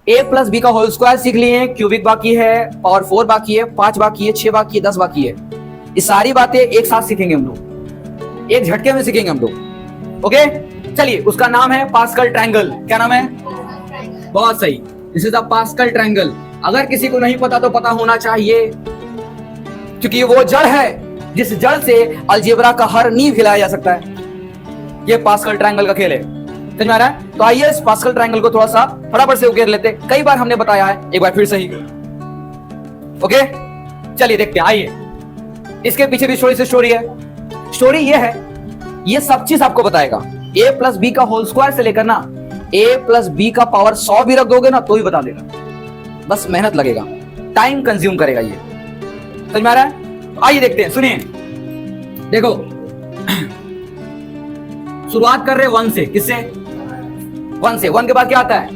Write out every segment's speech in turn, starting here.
ए plus B का whole square सीख लिए हैं, क्यूबिक बाकी है, पावर 4 बाकी है, 5 बाकी है, 6 बाकी है, 10 बाकी है। ये सारी बातें एक साथ सीखेंगे हम लोग, एक झटके में सीखेंगे हम लोग। ओके चलिए, उसका नाम है पास्कल ट्रायंगल। क्या नाम है? बहुत सही, this is the pascal triangle. अगर किसी को नहीं पता तो पता होना चाहिए, क्योंकि वो जड़ है जिस जड़ से अलजेब्रा का हर नींव हिलाया जा सकता है। ये पास्कल ट्रायंगल का खेल है, समझ में आ रहा है? तो आइए इस पास्कल ट्रायंगल को थोड़ा सा फटाफट से उकेर लेते। कई बार हमने बताया है, एक बार फिर सही। ओके चलिए देखते हैं। आइए, इसके पीछे भी स्टोरी है। स्टोरी ये है, ये सब चीज आपको बताएगा। a प्लस बी का होल स्क्वायर से लेकर ना a प्लस बी का पावर 100 भी रख दोगे ना तो ही बता देगा। बस मेहनत लगेगा, टाइम कंज्यूम करेगा ये, समझ में आ रहा है? तो आइए देखते हैं, सुनिए। देखो शुरुआत कर रहे 1 से। किससे? 1 से। 1 के बाद क्या आता है?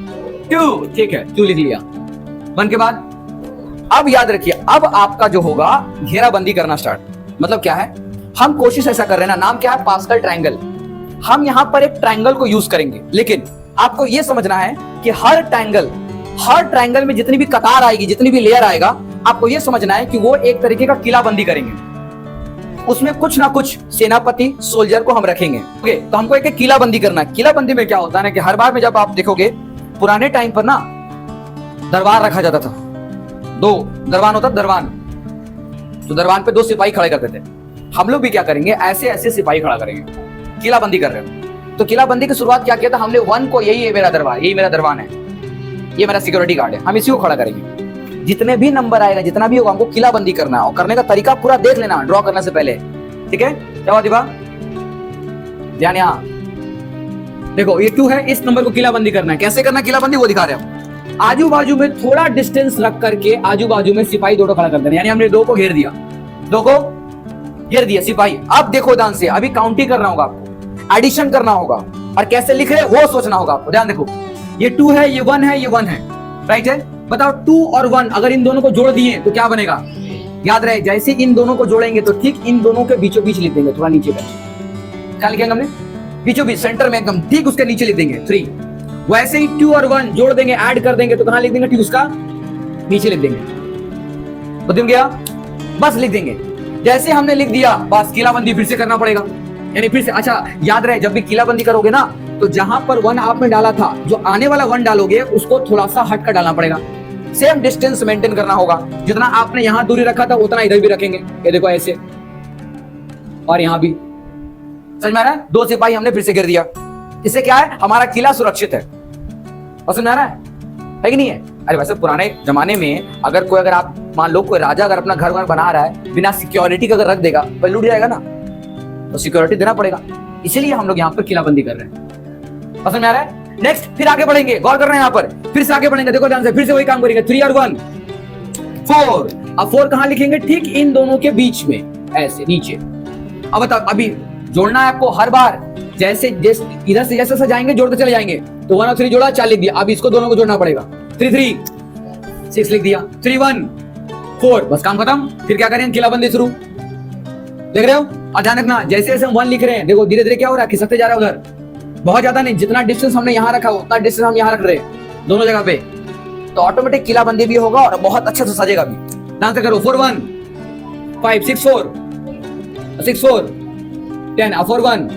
2। ठीक है, 2 लिख लिया। 1 के बाद अब याद रखिए, अब आपका जो होगा घेराबंदी करना स्टार्ट। मतलब क्या है, हम कोशिश ऐसा कर रहे हैं ना, नाम क्या है? Pascal triangle. हम यहां पर एक ट्रायंगल को यूज करेंगे, लेकिन आपको यह समझना है कि हर ट्रायंगल में जितनी भी कतार आएगी, जितनी भी लेयर आएगा, आपको यह समझना है कि वो एक तरीके का किलाबंदी करेंगे। उसमें कुछ ना कुछ सेनापति, सोल्जर को हम रखेंगे। ओके, तो हमको एक किलाबंदी करना है। किलाबंदी में क्या होता है ना कि हर बार में जब आप देखोगे, पुराने टाइम पर ना दरबार रखा जाता था। 2 दरबान होता, दरबान। तो दरबान पे 2 सिपाही खड़े करते थे। हम लोग भी क्या करेंगे, ऐसे ऐसे सिपाही खड़ा करेंगे। किलाबंदी कर रहे हैं। तो किलाबंदी की शुरुआत क्या किया था हमने? 1 को, यही है मेरा दरबार, यही मेरा दरबान है, ये मेरा सिक्योरिटी गार्ड है, हम इसी को खड़ा करेंगे। जितने भी नंबर आएगा, जितना भी होगा, हमको किलाबंदी करना है। और करने का तरीका पूरा देख लेना ड्रॉ करने से पहले, ठीक है? क्या हुआ दिभा? ध्यान यहाँ देखो, ये 2 है, इस नंबर को किलाबंदी करना है। कैसे करना किलाबंदी वो दिखा रहे हैं। आजू बाजू में थोड़ा डिस्टेंस रख करके आजू बाजू में सिपाही 2 खड़ा कर देना। यानी हमने 2 को घेर दिया, 2 को घेर दिया सिपाही। अब देखो ध्यान से, अभी काउंटिंग करना होगा आपको, एडिशन करना होगा, और कैसे लिख रहे वो सोचना होगा आपको। ध्यान देखो, ये 2 है, ये 1 है, ये 1 है, राइट है? बताओ 2 और 1 अगर इन दोनों को जोड़ दिए तो क्या बनेगा? याद रहे, जैसे इन दोनों को जोड़ेंगे तो ठीक इन दोनों के बीचों बीच लिख देंगे, थोड़ा नीचे का। क्या लिखेंगे हमने? बीचों बीच, सेंटर में एकदम ठीक उसके नीचे लिख देंगे 3। वैसे ही 2 और 1 जोड़ देंगे, ऐड कर देंगे तो कहां लिख देंगे? ठीक उसका नीचे लिख देंगे। बुद्धि में गया? बस लिख देंगे। जैसे हमने लिख दिया, बस किलाबंदी फिर से करना पड़ेगा। यानी फिर से, अच्छा याद रहे, जब भी किलाबंदी करोगे ना तो जहां पर 1 आपने डाला था, जो आने वाला 1 डालोगे उसको थोड़ा सा हट कर डालना पड़ेगा। सेम डिस्टेंस मेंटेन करना होगा। जितना आपने यहां दूरी रखा था उतना इधर भी रखेंगे। ये देखो ऐसे, और यहां भी। समझ में आ रहा है? 2 सिपाही हमने फिर से घेर दिया। इससे क्या है, हमारा किला सुरक्षित है। और समझ में आ रहा है कि नहीं है? अरे वैसे पुराने जमाने में अगर आप मान लो कोई राजा अगर अपना घर बना रहा है, बिना सिक्योरिटी का अगर रख देगा तो लूट जाएगा ना, तो सिक्योरिटी देना पड़ेगा। इसीलिए हम लोग यहाँ पर किलाबंदी कर रहे हैं। समझ में आ रहा है? नेक्स्ट फिर आगे बढ़ेंगे, गौर कर रहे हैं यहाँ पर, फिर से आगे बढ़ेंगे। देखो ध्यान से, फिर से वही काम करेंगे। 3 और 1 4। अब 4 कहां लिखेंगे? ठीक इन दोनों के बीच में, ऐसे नीचे। अब बताओ, अभी जोड़ना है आपको हर बार, जैसे इधर से जैसे जाएंगे जोड़ते चले जाएंगे। तो 1 और 3 जोड़ा, 4 लिख दिया। अब इसको दोनों को जोड़ना पड़ेगा। 3 3 6 लिख दिया। 3 1 4, बस काम खत्म। फिर क्या करें? किलाबंदी शुरू। देख रहे हो? और ध्यान रखना, जैसे जैसे हम 1 लिख रहे हैं, देखो धीरे धीरे क्या हो रहा है, खिसकते जा रहा है उधर। बहुत ज्यादा नहीं, जितना डिस्टेंस हमने यहाँ रखा उतना डिस्टेंस हम यहाँ रख रहे हैं दोनों जगह पे। तो ऑटोमेटिक किलाबंदी भी होगा और बहुत अच्छे से सजेगा भी। ध्यान से करो। 4 1 5 6 4 6 4 10 4 1,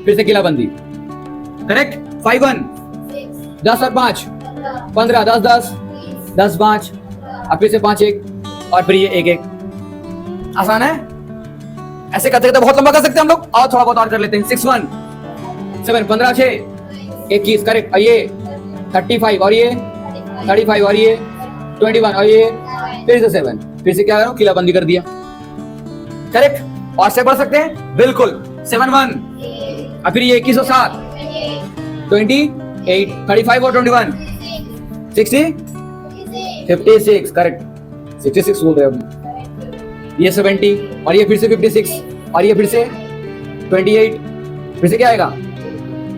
फिर से किलाबंदी। करेक्ट? 5 1 10 और 5 15 10 10 10 5, और फिर से 5 1, और फिर ये 1 1। आसान है? ऐसे करते करते बहुत लंबा कर सकते हैं हम लोग। और थोड़ा बहुत और कर लेते हैं। 6 1 7 15 6 21, करेक्ट। और ये 35, और ये 35, और ये 21, और ये फिर से 7। फिर से क्या करो? किलाबंदी कर दिया। करेक्ट? और से बढ़ सकते हैं? बिल्कुल। 7 1, और फिर ये 21 और 7 28, 35 और 21 60 56, करेक्ट। 66 बोल रहे हैं। ये 70, और ये फिर से 56, और ये फिर से 28, फिर से क्या आएगा?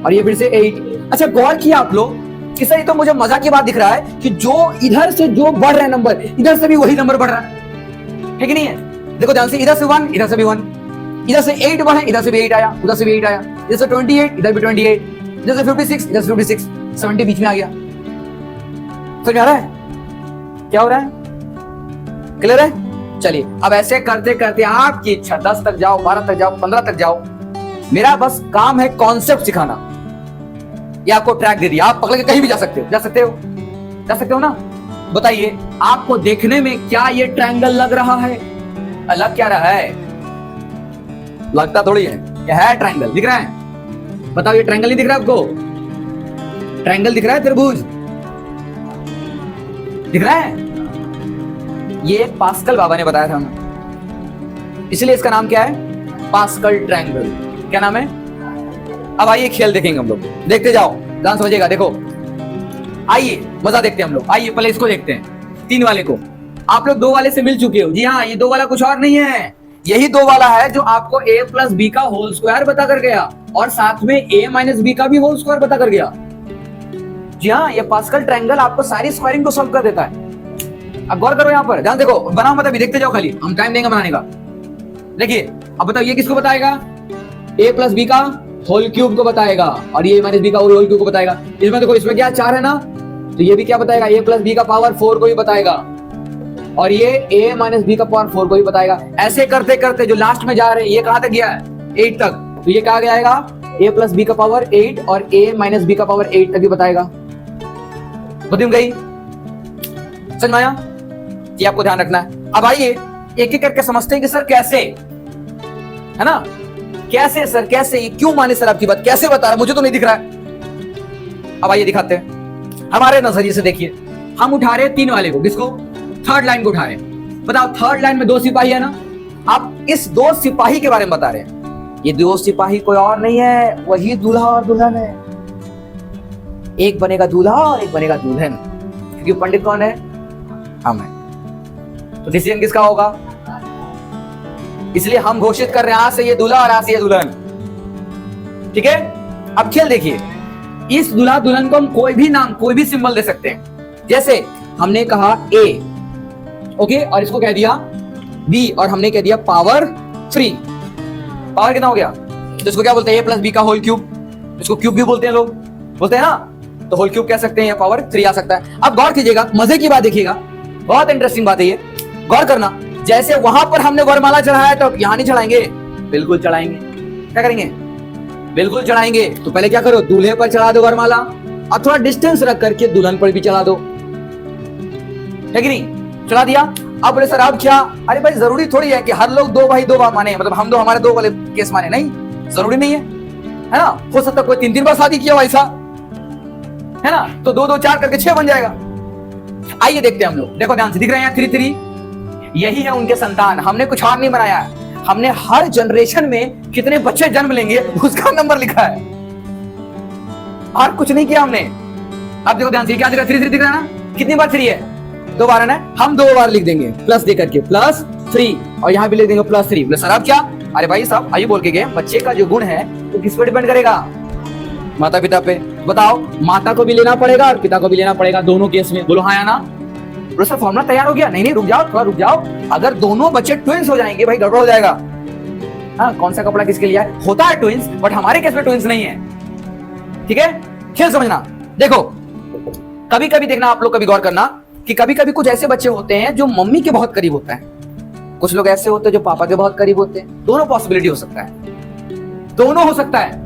और ये फिर से 8। अच्छा गौर किया आप लोग? इससे तो मुझे मजा की बात दिख रहा है कि जो इधर से जो बढ़ रहे हैं नंबर, इधर से भी वही नंबर बढ़ रहा है कि नहीं है? देखो ध्यान से, इधर से 1, इधर से भी 1, इधर से 8 बढ़ा, इधर से भी 8 आया, उधर से भी 8 आया, इधर से 28, इधर भी 28, इधर से 56, इधर से 56, 70 बीच में आ गया। समझ में आ रहा है क्या हो रहा है? क्लियर है? चलिए अब ऐसे करते करते आपकी इच्छा 10 तक जाओ, 12 तक जाओ, 15 तक जाओ। मेरा बस काम है कॉन्सेप्ट सिखाना। ये आपको ट्रैक दे दिया, आप पकड़ के कहीं भी जा सकते हो। जा सकते हो? जा सकते हो ना? बताइए आपको देखने में क्या ये ट्रायंगल लग रहा है? लग क्या रहा है? लगता थोड़ी है, ये है ट्रायंगल। दिख रहा है? बताओ ये ट्रायंगल नहीं दिख रहा आपको? ट्रायंगल दिख रहा है? त्रिभुज दिख रहा है? ये पास्कल बाबा ने बताया था हमें, इसलिए इसका नाम क्या है? Pascal triangle. क्या नाम है? अब आइए खेल देखेंगे हम लोग। देखते जाओ, ध्यान समझिएगा। देखो आइए मजा देखते हैं हम लोग। आइए पहले इसको देखते हैं, 3 वाले को। आप लोग 2 वाले से मिल चुके हो। जी हाँ, ये 2 वाला कुछ और नहीं है, यही 2 वाला है जो आपको a प्लस बी का होल स्क्वायर बता कर गया और साथ में a माइनस बी का भी होल स्क्वायर बता कर गया। जी हाँ, ये पास्कल ट्रायंगल आपको सारी स्क्वायरिंग को सॉल्व कर देता है। अब गौर करो, यहाँ पर ध्यान देखो, बनाओ मत अभी, देखते जाओ खाली, हम टाइम देंगे बनाने का। देखिए अब बताओ ये किसको बताएगा? a प्लस बी का होल क्यूब को बताएगा और ये माइनस बी का होल क्यूब को बताएगा। इसमें देखो, इसमें क्या 4 है ना, तो ये भी क्या बताएगा? a प्लस बी का पावर 4 को भी बताएगा और ये a माइनस बी का पावर 4 को भी बताएगा। ऐसे करते करते जो लास्ट में जा रहे हैं, ये कहां तक गया है? 8 तक। तो ये क्या आएगा? a प्लस बी का पावर 8 और a माइनस बी का पावर 8 तक भी बताएगा। बुद्धि गई? समझ में आया? ये आपको ध्यान रखना है। अब आइए एक एक करके समझते हैं कि सर कैसे, है ना? कैसे सर, कैसे? ये क्यों माने सर आपकी बात? कैसे बता रहा, मुझे तो नहीं दिख रहा है। अब आइए दिखाते हैं हमारे नजरिए से। देखिए हम उठा रहे हैं 3 वाले को, किसको? थर्ड लाइन को उठा रहे हैं। बताओ थर्ड लाइन में 2 सिपाही है ना, आप इस 2 सिपाही के बारे में बता रहे हैं। ये 2 सिपाही कोई और नहीं है, वही दूल्हा और दुल्हन है। एक बनेगा दूल्हा और एक बनेगा दुल्हन, क्योंकि पंडित कौन है? हम है। तो डिसीजन किसका होगा? इसलिए हम घोषित कर रहे हैं आज से ये दूल्हा और आज से ये दुल्हन। ठीक है? अब खेल देखिए, इस दूल्हा दुल्हन को हम कोई भी नाम, कोई भी सिंबल दे सकते हैं। जैसे हमने कहा A, ओके, और इसको कह दिया B और हमने कह दिया पावर 3। पावर कितना हो गया? तो इसको क्या बोलते हैं? A प्लस बी का होल क्यूब। इसको क्यूब भी बोलते हैं लोग, बोलते हैं ना, तो होल क्यूब कह सकते हैं, या पावर 3 आ सकता है। अब गौर कीजिएगा, मजे की बात देखिएगा, बहुत इंटरेस्टिंग बात है ये, गौर करना। जैसे वहां पर हमने वरमाला चढ़ाया तो यहां नहीं चढ़ाएंगे? बिल्कुल चढ़ाएंगे। क्या करेंगे? बिल्कुल चढ़ाएंगे। तो पहले क्या करो? दूल्हे पर चढ़ा दो वरमाला और थोड़ा डिस्टेंस रख करके दुल्हन पर भी चढ़ा दो, है कि नहीं? चढ़ा दिया। अब बोले सर अब क्या? अरे भाई जरूरी थोड़ी है कि हर लोग 2 भाई 2 माने, मतलब हम 2 हमारे 2 वाले केस माने, नहीं, जरूरी नहीं है ना? हो सकता कोई 3-3 बार शादी किया वैसा, है ना? तो 2-2 4 करके 6 बन जाएगा। आइए देखते हैं हम लोग। देखो ध्यान से, दिख रहे हैं 3-3, यही है उनके संतान। हमने कुछ और नहीं बनाया है, हमने हर जनरेशन में कितने बच्चे जन्म लेंगे उसका नंबर लिखा है, और कुछ नहीं किया हमने। अब देखो ध्यान से, क्या दिख रहा है? 3-3 दिख रहा है ना? कितनी बार 3 है? 2 बार है ना? हम 2 बार लिख देंगे प्लस दे करके, +3, और यहाँ भी लिख देंगे +3। बोले सर अब क्या? अरे भाई साहब आइए बोल के गए, बच्चे का जो गुण है वो किस पे डिपेंड करेगा? माता पिता पे। बताओ, माता को भी लेना पड़ेगा और पिता को भी लेना पड़ेगा दोनों केस में। बोलो हाँ या ना? बोलो सर फॉर्मूला तैयार हो गया? नहीं रुक जाओ, थोड़ा रुक जाओ। अगर दोनों बच्चे ट्विंस हो जाएंगे भाई, गड़बड़ हो जाएगा। हाँ, कौन सा कपड़ा किसके लिए है? होता है ट्विंस, बट हमारे केस में ट्विंस नहीं है। ठीक है? खेल समझना। देखो कभी कभी देखना, आप लोग कभी गौर करना कि कभी कभी कुछ ऐसे बच्चे होते हैं जो मम्मी के बहुत करीब होता है, कुछ लोग ऐसे होते हैं जो पापा के बहुत करीब होते हैं। दोनों पॉसिबिलिटी हो सकता है, दोनों हो सकता है।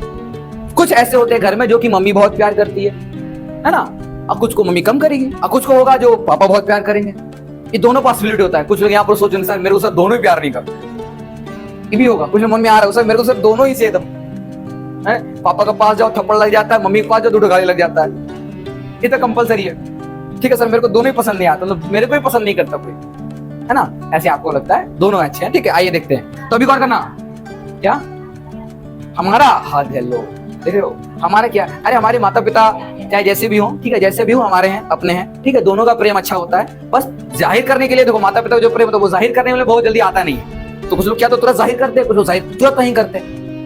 कुछ ऐसे होते हैं घर में जो कि मम्मी बहुत प्यार करती है ना, और कुछ को मम्मी कम करेगी, और कुछ को होगा जो पापा बहुत प्यार करेंगे। ये दोनों पॉसिबिलिटी होता है। कुछ लोग यहाँ पर सोचेंगे सर मेरे को सर दोनों ही प्यार नहीं करते, ये भी होगा। कुछ लोग मन में आ रहा है सर मेरे को सर दोनों ही से एकदम है, पापा के पास जाओ थप्पड़ लग जाता है, मम्मी के पास जाओ 2 गाली लग जाता है। ये तो कंपलसरी है। ठीक है सर मेरे को दोनों ही पसंद नहीं आता, मतलब मेरे को ही पसंद नहीं करता कोई, है ना? ऐसे आपको लगता है दोनों अच्छे हैं। ठीक है, आइए देखते हैं। तो अभी गौर करना, क्या हमारा हाथ है लो, देख रहे हो हमारा क्या? अरे हमारे माता पिता चाहे जैसे भी हो, ठीक है, जैसे भी हो हमारे हैं, अपने हैं, ठीक है, दोनों का प्रेम अच्छा होता है। बस जाहिर करने के लिए देखो, माता पिता का जो प्रेम होता है वो जाहिर करने में बहुत जल्दी आता नहीं है। तो कुछ लोग क्या तो तुरंत जाहिर करते हैं, कुछ लोग जाहिर तुरंत नहीं करते।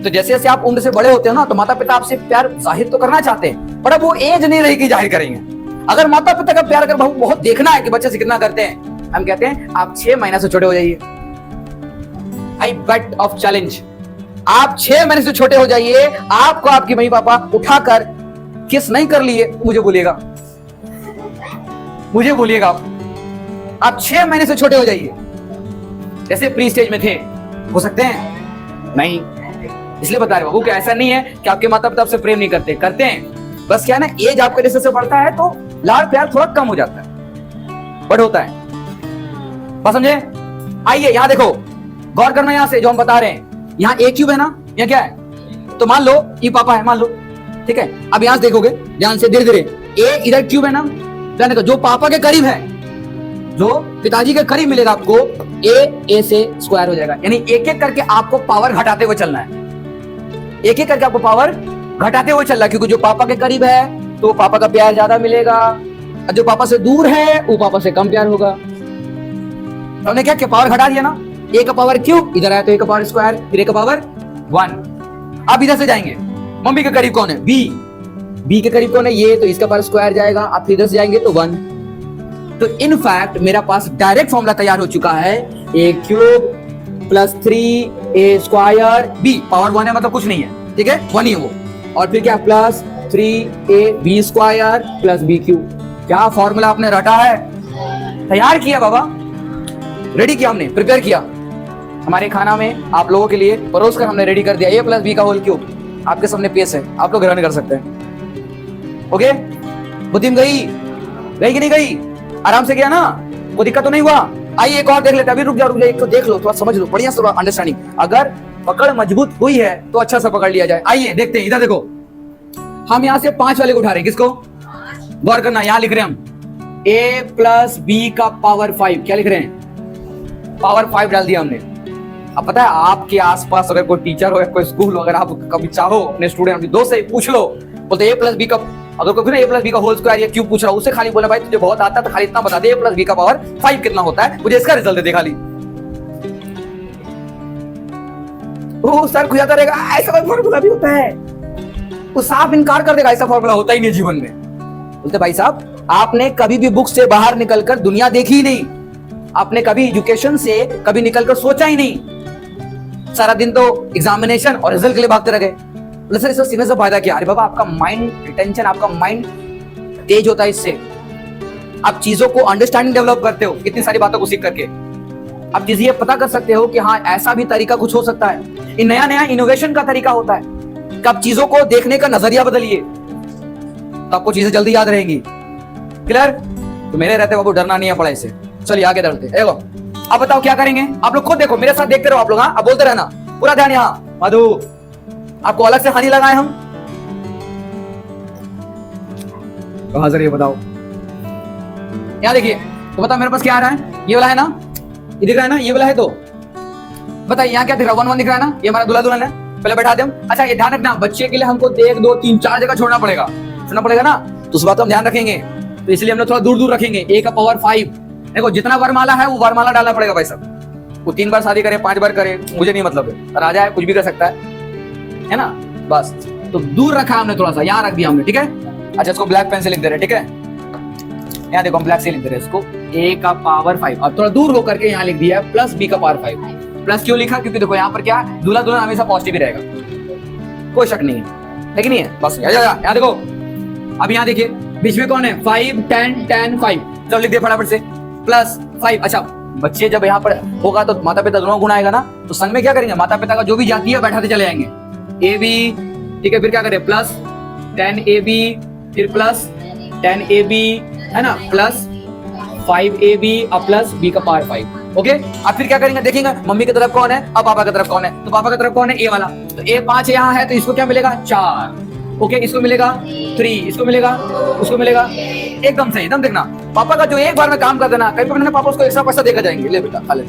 तो जैसे जैसे आप उम्र से बड़े होते हो ना, तो माता पिता आपसे प्यार जाहिर तो करना चाहते हैं, पर अब वो एज नहीं रहेगी जाहिर करेंगे। अगर माता पिता का प्यार अगर बहुत देखना है कि बच्चे से कितना करते हैं, हम कहते हैं आप 6 महीने से छोटे हो जाइए। आई बेट ऑफ चैलेंज, आप 6 महीने से छोटे हो जाइए, आपको आपके मम्मी पापा उठाकर किस नहीं कर लिए मुझे बोलिएगा। मुझे बोलिएगा आप 6 महीने से छोटे हो जाइए, जैसे प्री स्टेज में थे, हो सकते हैं? नहीं। इसलिए बता रहे बाबू कि ऐसा नहीं है कि आपके माता पिता आपसे प्रेम नहीं करते, करते हैं, बस क्या है ना, एज आपके जैसे से बढ़ता है तो लाड़ प्यार थोड़ा कम हो जाता है, बट होता है। बात समझे? आइए यहां देखो, गौर करना यहां से जो हम बता रहे हैं। यहाँ ए क्यूब है ना, यहाँ क्या है, तो मान लो ये पापा है, मान लो, ठीक है। अब यहां से देखोगे ध्यान से, धीरे धीरे, ए इधर क्यूब है ना, ध्यान देखो, जो पापा के करीब है, जो पिताजी के करीब मिलेगा आपको, ए से स्क्वायर हो जाएगा। यानी एक एक करके आपको पावर घटाते हुए चलना है, एक एक करके आपको पावर घटाते हुए चलना है, क्योंकि जो पापा के करीब है तो पापा का प्यार ज्यादा मिलेगा, और जो पापा से दूर है वो पापा से कम प्यार होगा। तो हमने क्या पावर घटा दिया ना, ए का पावर क्यूब इधर आया तो ए का पावर स्क्वायर, फिर ए का पावर 1। अब इधर से जाएंगे, मम्मी के करीब कौन है, बी के करीब कौन है, ये, तो इसका पावर स्क्वायर जाएगा। आप इधर से जाएंगे तो 1। तो इनफैक्ट मेरा पास डायरेक्ट फॉर्मूला तैयार हो चुका है, a cube plus 3a square, b power 1 है, मतलब कुछ नहीं है, ठीक है, 1 ही है वो, और फिर क्या plus 3ab square plus B cube. क्या फॉर्मूला आपने रटा है, तैयार किया बाबा, रेडी किया हमने, प्रिपेयर किया। हमारे खाना में आप लोगों के लिए परोस कर हमने रेडी कर दिया, ए प्लस बी का होल क्यूब आपके सामने पेश है, आप लोग ग्रहण कर सकते हैं। ओके, बुद्धि में गई कि नहीं गई, आराम से गया ना, कोई दिक्कत तो नहीं हुआ। आइए एक और देख लेते हैं, अभी रुक जाओ, एक तो देख लो, थोड़ा समझ लो, बढ़िया से अंडरस्टैंडिंग, अगर पकड़ मजबूत हुई है तो अच्छा सा पकड़ लिया जाए। आइए देखते हैं, इधर देखो, हम यहां से 5 वाले को उठा रहे हैं, किसको, गौर करना, यहां लिख रहे हैं हम a प्लस बी का पावर 5, क्या लिख रहे हैं, पावर 5 डाल दिया हमने। अब पता है आपके आसपास अगर कोई टीचर हो या कोई स्कूल हो, अगर आप कभी चाहो अपने स्टूडेंट अपने दोस्त से पूछ लो, बोलते ए प्लस बी का, अगर कोई ए प्लस बी का होल स्क्वायर या क्यूब पूछ रहा है, उससे खाली बोला भाई तुझे बहुत आता है तो खाली इतना बता दे, ए प्लस बी का पावर 5 कितना होता है, मुझे इसका रिजल्ट दे खाली। वो सर खुजाता रहेगा, ऐसा कोई फॉर्मूला भी होता है, वो साफ इनकार कर देगा, ऐसा फॉर्मूला होता ही नहीं जीवन में। बोलते भाई साहब आपने कभी भी बुक से बाहर निकलकर दुनिया देखी ही नहीं, आपने कभी एजुकेशन से कभी निकलकर सोचा ही नहीं, सारा दिन तो एग्जामिनेशन और रिजल्ट के लिए भागते रह गए। सर इससे सीने से फायदा क्या, अरे बाबा आपका माइंड रिटेंशन, आपका माइंड तेज होता है, इससे आप चीजों को अंडरस्टैंडिंग डेवलप करते हो, इतनी सारी बातों को सीख करके आप चीजें ये पता कर सकते हो कि हाँ ऐसा भी तरीका कुछ हो सकता है, ये नया नया इनोवेशन का तरीका होता है कि आप चीजों को देखने का नजरिया बदलिए तो आपको चीजें जल्दी याद रहेंगी। क्लियर? तो मेरे रहते बाबू डरना नहीं है पढ़ाई से। चलिए आगे बढ़ते हैं। देखो अब बताओ क्या करेंगे, आप लोग खुद देखो, मेरे साथ देखते रहो आप लोग, हाँ अब बोलते रहना, पूरा ध्यान। यहाँ मधु आपको अलग से हानि लगाए हम, कहां से ये बताओ, यहाँ देखिए, तो बताओ मेरे पास क्या आ रहा है, ये वाला है ना, ये दिख रहा है ना, ये वाला है, तो बताइए यहाँ क्या दिख रहा है, 1 1 दिख रहा है ना, ये हमारा दूल्हा दुल्हन है, पहले बैठा दे हम। अच्छा ये ध्यान रखना, बच्चे के लिए हमको 1 2 3 4 जगह छोड़ना पड़ेगा ना, तो उस बात को हम ध्यान रखेंगे, तो इसलिए हमने थोड़ा दूर दूर रखेंगे। ए का पावर 5, देखो जितना वरमाला है वो वरमाला डालना पड़ेगा भाई साहब, वो 3 बार शादी करे 5 बार करे मुझे नहीं मतलब है, राजा है कुछ भी कर सकता है ना, बस तो दूर रखा हमने, थोड़ा सा यहाँ रख दिया हमने, ठीक है। अच्छा इसको ब्लैक पेन से लिख दे रहे, ठीक है, यहाँ देखो हम ब्लैक से लिख दे रहे इसको, ए का पावर 5, और थोड़ा दूर होकर के यहाँ लिख दिया है प्लस बी का पावर 5। प्लस क्यों लिखा, क्योंकि देखो यहाँ पर क्या दूल्हा दुल्हन हमेशा पॉजिटिव ही रहेगा, कोई शक नहीं है कि नहीं है, बस यहाँ देखो। अब यहाँ देखिए बीच में कौन है, 5 10 10 5, चलो लिख दिया फटाफट से, प्लस 5। अच्छा बच्चे जब यहाँ पर होगा तो माता पिता दोनों गुण आएगा ना, तो संग में क्या करेंगे, माता पिता का जो भी जाति है बैठाते चले जाएंगे, ए बी, ठीक है, फिर क्या करें प्लस 10ab, फिर प्लस 10ab है ना, प्लस 5ab और प्लस b का पावर 5। ओके अब फिर क्या करेंगे, देखेंगे मम्मी की तरफ कौन है, अब पापा की तरफ कौन है, तो पापा की तरफ कौन है, ए वाला, तो ए 5 यहाँ है तो इसको क्या मिलेगा 4, ओके इसको मिलेगा 3, इसको मिलेगा, उसको मिलेगा, एकदम सही, एकदम देखना पापा का जो एक बार में काम कर देना, कहीं पर पापा उसको एक्स्ट्रा पैसा देकर जाएंगे, ले बेटा खा ले,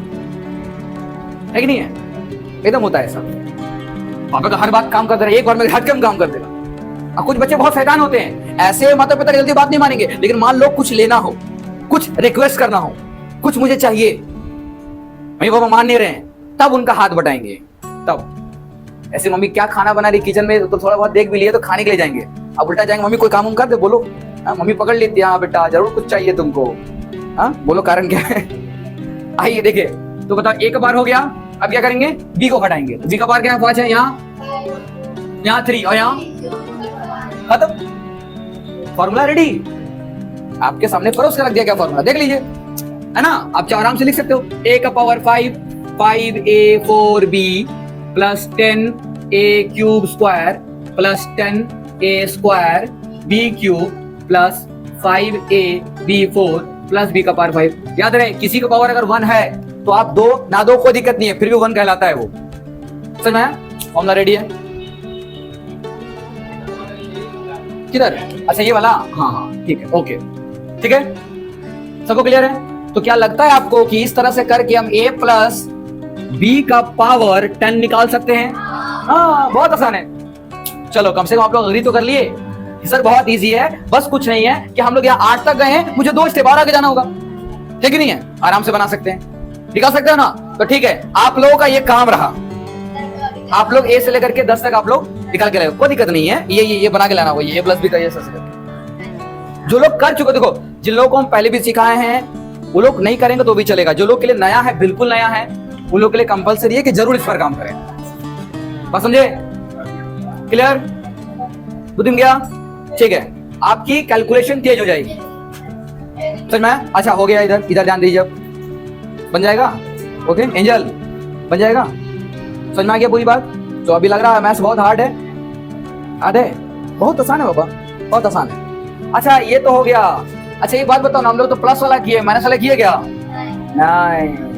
है कि नहीं है, एकदम होता है ऐसा, पापा का हर बात काम कर दे रहा है, एक बार में हट के काम कर देगा। और कुछ बच्चे बहुत शैतान होते हैं, ऐसे माता पिता जल्दी बात नहीं मानेंगे, लेकिन मान लो कुछ लेना हो, कुछ रिक्वेस्ट करना हो, कुछ मुझे चाहिए, मम्मी पापा मान नहीं रहे हैं, तब उनका हाथ बटाएंगे, तब ऐसे मम्मी क्या खाना बना रही किचन में, तो थोड़ा बहुत देख भी लिया तो खाने के लिए जाएंगे, अब उल्टा जाएंगे मम्मी कोई काम कर दे, बोलो, मम्मी पकड़ लेती है, हाँ बेटा जरूर कुछ चाहिए तुमको, हाँ बोलो कारण क्या है। आइए देखे, तो बताओ एक बार हो गया, अब क्या करेंगे, बी को घटाएंगे, बी का बार क्या 5 है, यहाँ 3 और यहाँ खत्म, फॉर्मूला रेडी। आपके सामने परोस कर रख दिया क्या फॉर्मूला, देख लीजिए, है ना। आप चाहे आराम से लिख सकते हो, a का power 5 5a4b plus 10a³ square plus 10a square b³ plus 5ab4 plus b का पावर 5। याद रहे किसी का पावर अगर 1 है तो आप दो ना दो कोई दिक्कत नहीं है, फिर भी 1 कहलाता है वो। समझ में? फॉर्मूला रेडी है किधर? अच्छा ये वाला, हाँ हाँ ठीक है, ओके ठीक है, सबको क्लियर है? तो क्या लगता है आपको कि इस तरह से करके हम a प्लस b का पावर 10 निकाल सकते हैं? हाँ बहुत आसान है। चलो कम से कम आप लोग अग्री तो कर लिए सर, बहुत इजी है, बस कुछ नहीं है कि हम लोग यहाँ 8 तक गए हैं, मुझे 2 स्टेप और आगे जाना होगा, ठीक नहीं है? आराम से बना सकते हैं, निकाल सकते हो ना? तो ठीक है, आप लोगों का ये काम रहा, आप लोग a से लेकर के 10 तक आप लोग निकाल के लाएगा, कोई दिक्कत नहीं है, ये बना के लाना होगा, ये प्लस b का ये करके। जो लोग कर चुके, देखो जिन लोगों को हम पहले भी सिखाए हैं वो लोग नहीं करेंगे तो भी चलेगा, जो लोग के लिए नया है, बिल्कुल नया है, उन लोग के लिए कंपलसरी है कि जरूर इस पर काम करें। बस समझे? क्लियर? बुद्धिम गया? ठीक है, आपकी कैलकुलेशन तेज हो जाएगी। समझ में? अच्छा हो गया, इधर इधर ध्यान दीजिए, बन जाएगा? ओके एंजल, बन जाएगा? समझ में आ गया पूरी बात? तो अभी लग रहा है मैथ्स बहुत हार्ड है? हार्ड है? बहुत आसान है बाबा, बहुत आसान है। अच्छा ये तो हो गया। अच्छा एक बात बताओ ना, हम लोग तो प्लस वाला किए, माइनस वाला किए क्या? नहीं।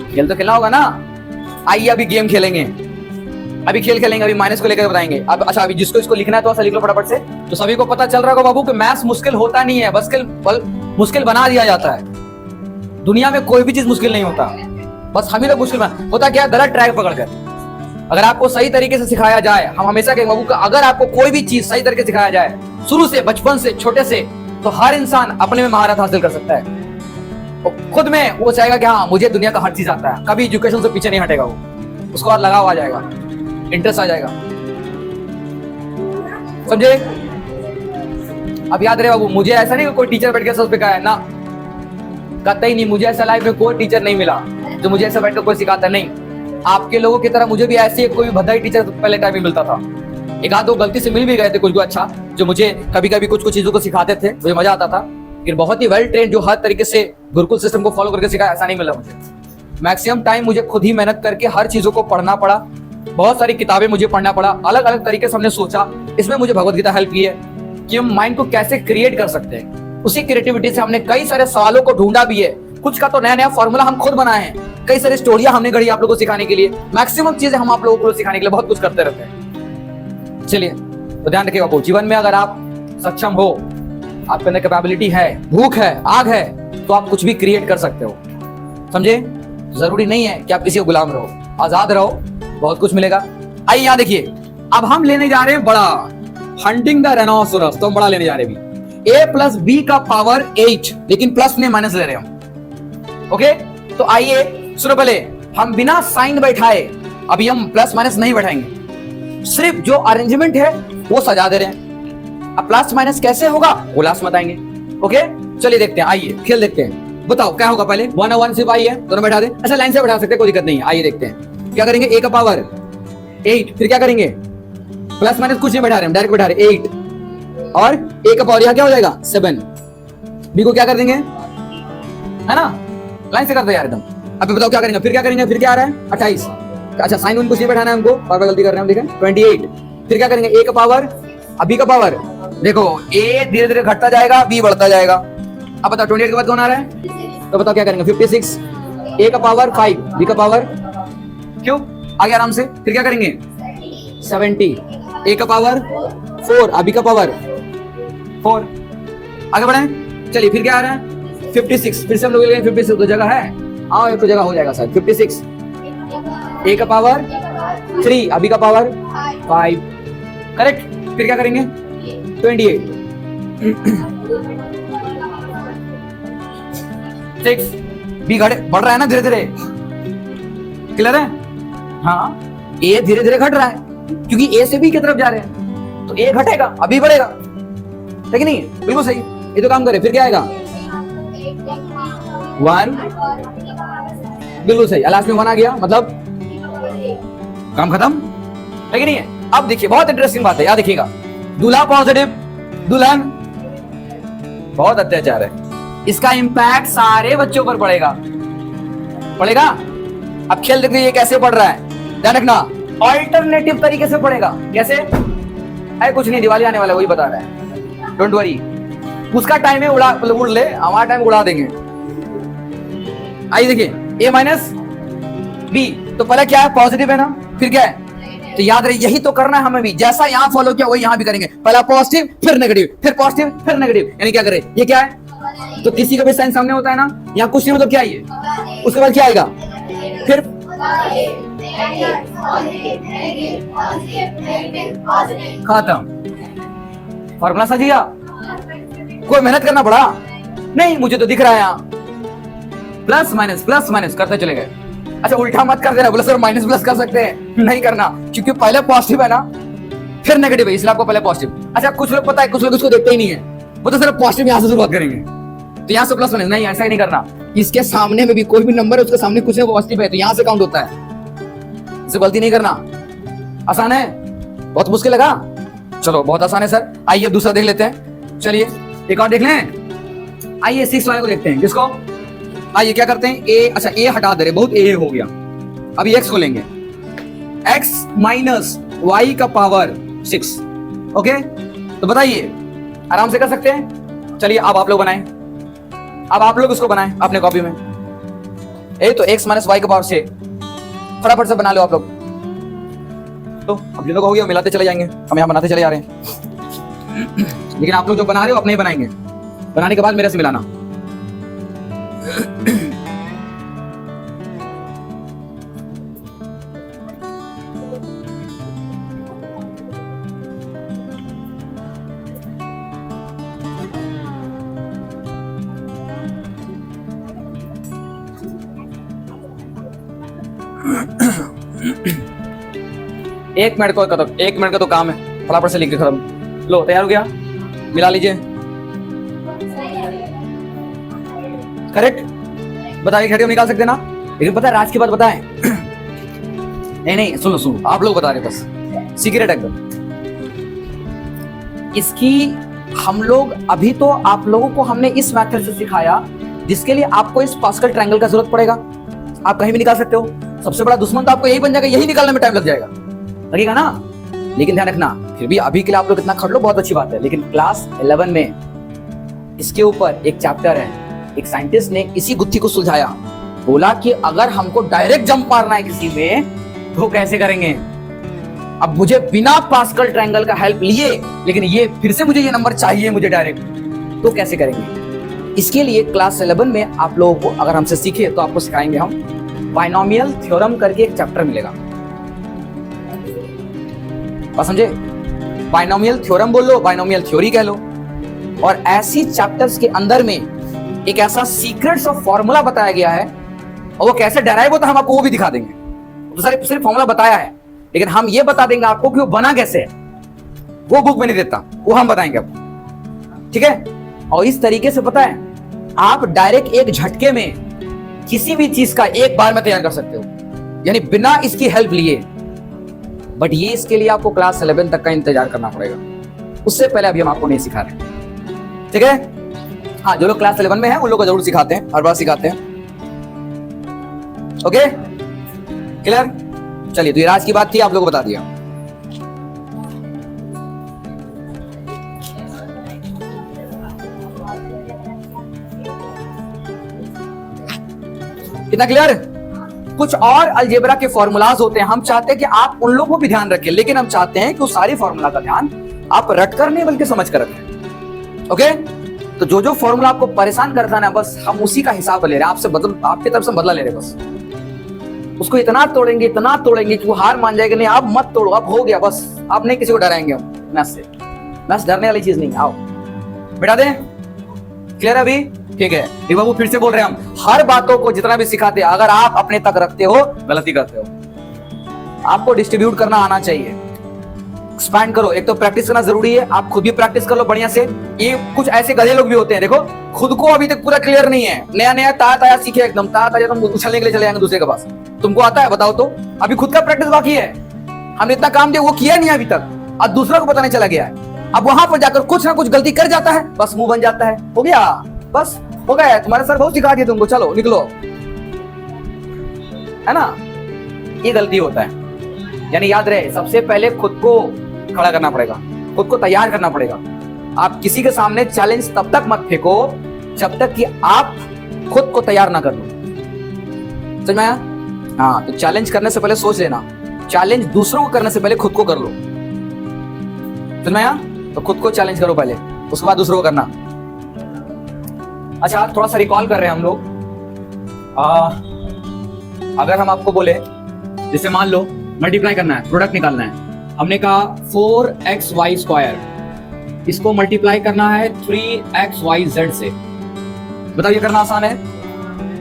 खेल तो खेलना होगा ना। आइए अभी गेम खेलेंगे, अभी खेल खेलेंगे, अभी माइनस को लेकर बताएंगे। अब अच्छा अभी जिसको इसको लिखना है तो लिख लो फटाफट से। तो सभी को पता चल रहा होगा बाबू कि मैथ्स मुश्किल होता नहीं है, बस मुश्किल बना दिया जाता है। दुनिया में कोई भी चीज मुश्किल नहीं होता, बस हम ही लोग मुश्किल बना। होता क्या, गलत ट्रैक पकड़कर। अगर आपको सही तरीके से सिखाया जाए, हम हमेशा कहेंगे बाबू अगर आपको कोई भी चीज सही तरीके से सिखाया जाए, शुरू से, बचपन से, छोटे से, तो हर इंसान अपने में महारत हासिल कर सकता है। तो खुद में वो चाहेगा कि हाँ मुझे दुनिया का हर चीज आता है, कभी एजुकेशन से पीछे नहीं हटेगा वो, उसको और लगाव आ जाएगा, इंटरेस्ट आ जाएगा। समझे? अब याद रहे बाबू, मुझे ऐसा नहीं कोई टीचर बैठ के सब सिखाया है ना, कहता ही नहीं। मुझे ऐसा लाइफ में कोई टीचर नहीं मिला जो मुझे ऐसा बैठ कर कोई सिखाता नहीं। आपके लोगों की तरह मुझे भी ऐसे कोई भद्दाई टीचर पहले टाइम में मिलता था। एक आध दो गलती से मिल भी गए थे कुछ अच्छा, जो मुझे कभी कभी कुछ चीजों को सिखाते थे, मुझे मजा आता था। लेकिन बहुत ही वेल ट्रेन जो हर तरीके से गुरुकुल सिस्टम को फॉलो करके सिखाया, ऐसा नहीं मिला मुझे। मैक्सिमम टाइम मुझे खुद ही मेहनत करके हर चीजों को पढ़ना पड़ा, बहुत सारी किताबें मुझे पढ़ना पड़ा, अलग अलग तरीके से हमने सोचा। इसमें मुझे भगवत गीता हेल्प की है कि हम माइंड को कैसे क्रिएट कर सकते हैं। उसी क्रिएटिविटी से हमने कई सारे सवालों को ढूंढा भी है, कुछ का तो नया नया फॉर्मूला हम खुद बनाए हैं, कई सारी स्टोरियां हमने गढ़ी आप लोगों को सिखाने के लिए। मैक्सिमम चीजें हम आप लोगों को सिखाने के लिए बहुत कुछ करते रहते हैं। चलिए तो ध्यान रखिएगा बाबू, जीवन में अगर आप सक्षम हो, आपके अंदर कैपेबिलिटी है, भूख है, आग है, तो आप कुछ भी क्रिएट कर सकते हो। समझे? जरूरी नहीं है कि आप किसी को गुलाम रहो, आजाद रहो, बहुत कुछ मिलेगा। आइए यहाँ देखिए, अब हम लेने जा रहे हैं बड़ा, हंटिंग द राइनोसोरस, तो हम बड़ा लेने जा रहे हैं अभी। a प्लस b का पावर 8, लेकिन प्लस ने माइनस ले रहे हम। ओके, तो आइए सुनो, पहले हम बिना साइन बैठाए अभी हम प्लस माइनस नहीं बैठाएंगे, सिर्फ जो अरेंजमेंट है वो सजा दे रहे हैं। अब प्लस माइनस कैसे होगा वो लास्ट में बताएंगे। ओके चलिए देखते हैं, आइए खेल देखते हैं। बताओ क्या होगा पहले? 1 और 1 सिर्फ आई है, दोनों बैठा दे। अच्छा लाइन से बैठा सकते हैं, कोई दिक्कत नहीं है। आइए देखते हैं क्या करेंगे। a का पावर 8, फिर क्या करेंगे? प्लस माइनस कुछ नहीं बैठा रहे हम, डायरेक्ट बैठा रहे 8, और a का पावर यहाँ क्या हो जाएगा 7। b को क्या कर देंगे, है ना, लाइन से करते यार एकदम। अभी बताओ क्या करेंगे, फिर क्या करेंगे, फिर क्या आ रहा है 28। अच्छा साइन उन कुछ नहीं बैठाना है हमको, बार बार गलती कर रहे हैं हम, देखें 28। फिर क्या करेंगे, a का पावर, अब b का पावर, देखो a धीरे धीरे घटता जाएगा, b बढ़ता जाएगा। अब बताओ 28 के बाद कौन आ रहा है, तो बताओ क्या करेंगे 56। a का पावर 5, b का पावर, क्यों आगे आराम से। फिर क्या करेंगे 70, a का पावर 4, b का पावर 4। आगे बढ़े, चलिए फिर क्या आ रहा है 56। फिर से हम लोग 56 तो जगह है, आओ एक तो जगह हो जाएगा सर 56। a का पावर 3, b का पावर 5, करेक्ट। फिर क्या करेंगे 28, 6, b बढ़ रहा है ना धीरे धीरे, क्लियर है? हाँ a धीरे धीरे घट रहा है क्योंकि a से b की तरफ जा रहे हैं, तो a घटेगा अभी बढ़ेगा, ठीक नहीं? बिल्कुल सही, ये तो काम करे। फिर क्या आएगा 1, बिल्कुल सही, लास्ट में 1 आ गया, मतलब काम खत्म, है कि नहीं है? अब देखिए बहुत इंटरेस्टिंग बात है, याद देखिएगा, दूल्हा पॉजिटिव, दुल्हन बहुत अत्याचार है। इसका इम्पैक्ट सारे बच्चों पर पड़ेगा। अब खेल देखिए ये कैसे पढ़ रहा है, ध्यान रखना। ऑल्टरनेटिव तरीके से पढ़ेगा। कैसे? अरे कुछ नहीं, दिवाली आने वाला वही बता रहा है, डोंट वरी। उसका टाइम है उड़ ले, हमारा टाइम उड़ा देंगे। आइए देखिए, ए माइनस बी, तो पहले क्या है? पॉजिटिव है ना, फिर क्या है? तो याद रहे यही तो करना है हमें भी, जैसा यहाँ फॉलो किया वही यहाँ भी करेंगे। पहला पॉजिटिव, फिर नेगेटिव, फिर पॉजिटिव, फिर नेगेटिव। यानी क्या करें? ये क्या है? तो किसी का भी साइन सामने होता है ना, यहाँ कुछ नहीं मतलब क्या है? उसके बाद क्या आएगा? फिर खत्म, फॉर्मूला समझिए। कोई मेहनत करना पड़ा नहीं, मुझे तो दिख रहा है यहाँ प्लस माइनस करते चले गए। अच्छा उल्टा मत कर देना, बोले सर माइनस प्लस कर सकते हैं, नहीं करना, क्योंकि पहले पॉजिटिव है ना फिर नेगेटिव है, इसलिए आपको पहले पॉजिटिव। अच्छा कुछ लोग पता है, कुछ लोग इसको देखते ही नहीं है, वो तो सिर्फ पॉजिटिव यहाँ से शुरुआत करेंगे, तो यहाँ से प्लस माइनस नहीं, ऐसा ही नहीं करना। इसके सामने में भी कोई भी नंबर है, उसके सामने कुछ पॉजिटिव है तो यहाँ से काउंट होता है, इसे गलती नहीं करना। आसान है? बहुत मुश्किल लगा? चलो बहुत आसान है सर। आइए दूसरा देख लेते हैं, चलिए एक और देख लें। आइए 6 वाले को देखते हैं। किसको? आइए क्या करते हैं, ए, अच्छा ए हटा दे रहे, बहुत ए हो गया। अभी एक्स को लेंगे, x माइनस वाई का पावर 6। ओके, तो बताइए आराम से कर सकते हैं। चलिए अब आप लोग बनाएं, अब आप लोग उसको बनाएं अपने कॉपी में। ए तो x माइनस वाई का पावर 6, फटाफट से बना लो आप लोग। तो अब जो लोग हो गया मिलाते चले जाएंगे, हम यहाँ बनाते चले जा रहे हैं। लेकिन आप लोग जो बना रहे हो अपने ही बनाएंगे, बनाने के बाद मेरे से मिलाना। एक मिनट का तो काम है, फटाफट से लिख के खत्म। लो तैयार हो गया, मिला लीजिए। करेक्ट? बताइए घड़ी निकाल सकते ना? लेकिन पता है राज की बात बताएं। नहीं सुनो, आप लोग बता रहे बस, सीक्रेट एकदम। इसकी हम लोग अभी तो आप लोगों को हमने इस मेथड से सिखाया जिसके लिए आपको इस पास्कल ट्रायंगल का जरूरत पड़ेगा। आप कहीं भी निकाल सकते हो, सबसे बड़ा दुश्मन तो आपको यही बन जाएगा, यही निकालने में टाइम लग जाएगा, लगेगा ना। लेकिन ध्यान रखना, फिर भी अभी के लिए आप लोग इतना खड़ लो, बहुत अच्छी बात है। लेकिन क्लास 11 में इसके ऊपर एक चैप्टर है, एक साइंटिस्ट ने इसी गुत्थी को सुलझाया, बोला कि अगर हमको डायरेक्ट जंप मारना है किसी में तो कैसे करेंगे। अब मुझे बिना पास्कल ट्रायंगल का हेल्प लिए, लेकिन ये फिर से मुझे ये नंबर चाहिए मुझे डायरेक्ट, तो कैसे करेंगे। इसके लिए क्लास 11 में आप लोगों को अगर हमसे सीखे तो आपको सिखाएंगे हम बाइनोमियल थ्योरम करके एक चैप्टर मिलेगा, बात समझे? बाइनोमियल थ्योरम बोल लो, बाइनोमियल थ्योरी कह लो। और ऐसी चैप्टर्स के अंदर में एक ऐसा सीक्रेट्स ऑफ फॉर्मूला बताया गया है, और वो कैसे डराइव होता है हम आपको वो भी दिखा देंगे। तो सिर्फ फॉर्मूला बताया है, लेकिन हम ये बता देंगे आपको कि वो बना कैसे है, वो बुक में नहीं देता, वो हम बताएंगे आपको, ठीक है। और इस तरीके से पता है आप डायरेक्ट एक झटके में किसी भी चीज का एक बार में तैयार कर सकते हो, यानी बिना इसकी हेल्प लिए। बट ये इसके लिए आपको क्लास 11 तक का इंतजार करना पड़ेगा, उससे पहले अभी हम आपको नहीं सिखा रहे, ठीक है। हाँ, जो लोग क्लास 11 में हैं उन लोग को जरूर सिखाते हैं, हर बार सिखाते हैं। Okay clear? चलिए, तो ये राज की बात थी, आप लोगों को बता दिया। कितना क्लियर? कुछ और अलजेब्रा के फॉर्मूलाज होते हैं, हम चाहते हैं कि आप उन लोगों को भी ध्यान रखें, लेकिन हम चाहते हैं कि उस सारी फॉर्मूला का ध्यान आप रट कर नहीं बल्कि समझ कर रखें। ओके, तो जो फॉर्मूला आपको परेशान करता है ना, बस हम उसी का हिसाब ले रहे हैं, आपकी तरफ से बदला ले रहे हैं। बस उसको इतना तोड़ेंगे कि वो हार मान जाएगा। नहीं, आप मत तोड़ो, अब हो गया बस, आप नहीं किसी को डराएंगे हम मैथ से। मैथ डरने वाली चीज नहीं, आओ बिठा दें। क्लियर है अभी? ठीक है बाबू, फिर से बोल रहे हैं हम, हर बातों को जितना भी सिखाते हैं अगर आप अपने तक रखते हो गलती करते हो। आपको डिस्ट्रीब्यूट करना आना चाहिए, एक्सपैंड करो। एक तो प्रैक्टिस करना जरूरी है, आप खुद भी प्रैक्टिस कर लो बढ़िया से। ये कुछ ऐसे गधे लोग भी होते हैं, देखो खुद को अभी तक पूरा क्लियर नहीं है, नया ताया सीखे एकदम, ताया तुम उछलने के लिए चले जाएंगे दूसरे के पास। तुमको आता है बताओ तो? अभी खुद का प्रैक्टिस बाकी है, हमने इतना काम दिया वो किया नहीं अभी तक, और दूसरा को पता नहीं चला गया है। अब वहां पर जाकर कुछ ना कुछ गलती कर जाता है, बस मुंह बन जाता है, हो गया, बस हो गया, तुम्हारे सर बहुत सिखा दिया तुमको, चलो निकलो, है ना। ये गलती होता है। यानी याद रहे, सबसे पहले खुद को खड़ा करना पड़ेगा, खुद को तैयार करना पड़ेगा। आप किसी के सामने चैलेंज तब तक मत फेंको जब तक कि आप खुद को तैयार ना कर लो। समझ में आया? हाँ, तो चैलेंज करने से पहले सोच लेना, चैलेंज दूसरों को करने से पहले खुद को कर लो। समझ में आया? तो खुद को चैलेंज करो पहले, उसके बाद दूसरों को करना। अच्छा, थोड़ा सा रिकॉल कर रहे हैं हम लोग। अगर हम आपको बोले, जैसे मान लो मल्टीप्लाई करना है, प्रोडक्ट निकालना है, हमने कहा 4xy², इसको मल्टीप्लाई करना है 3xyz से। बताओ ये करना आसान है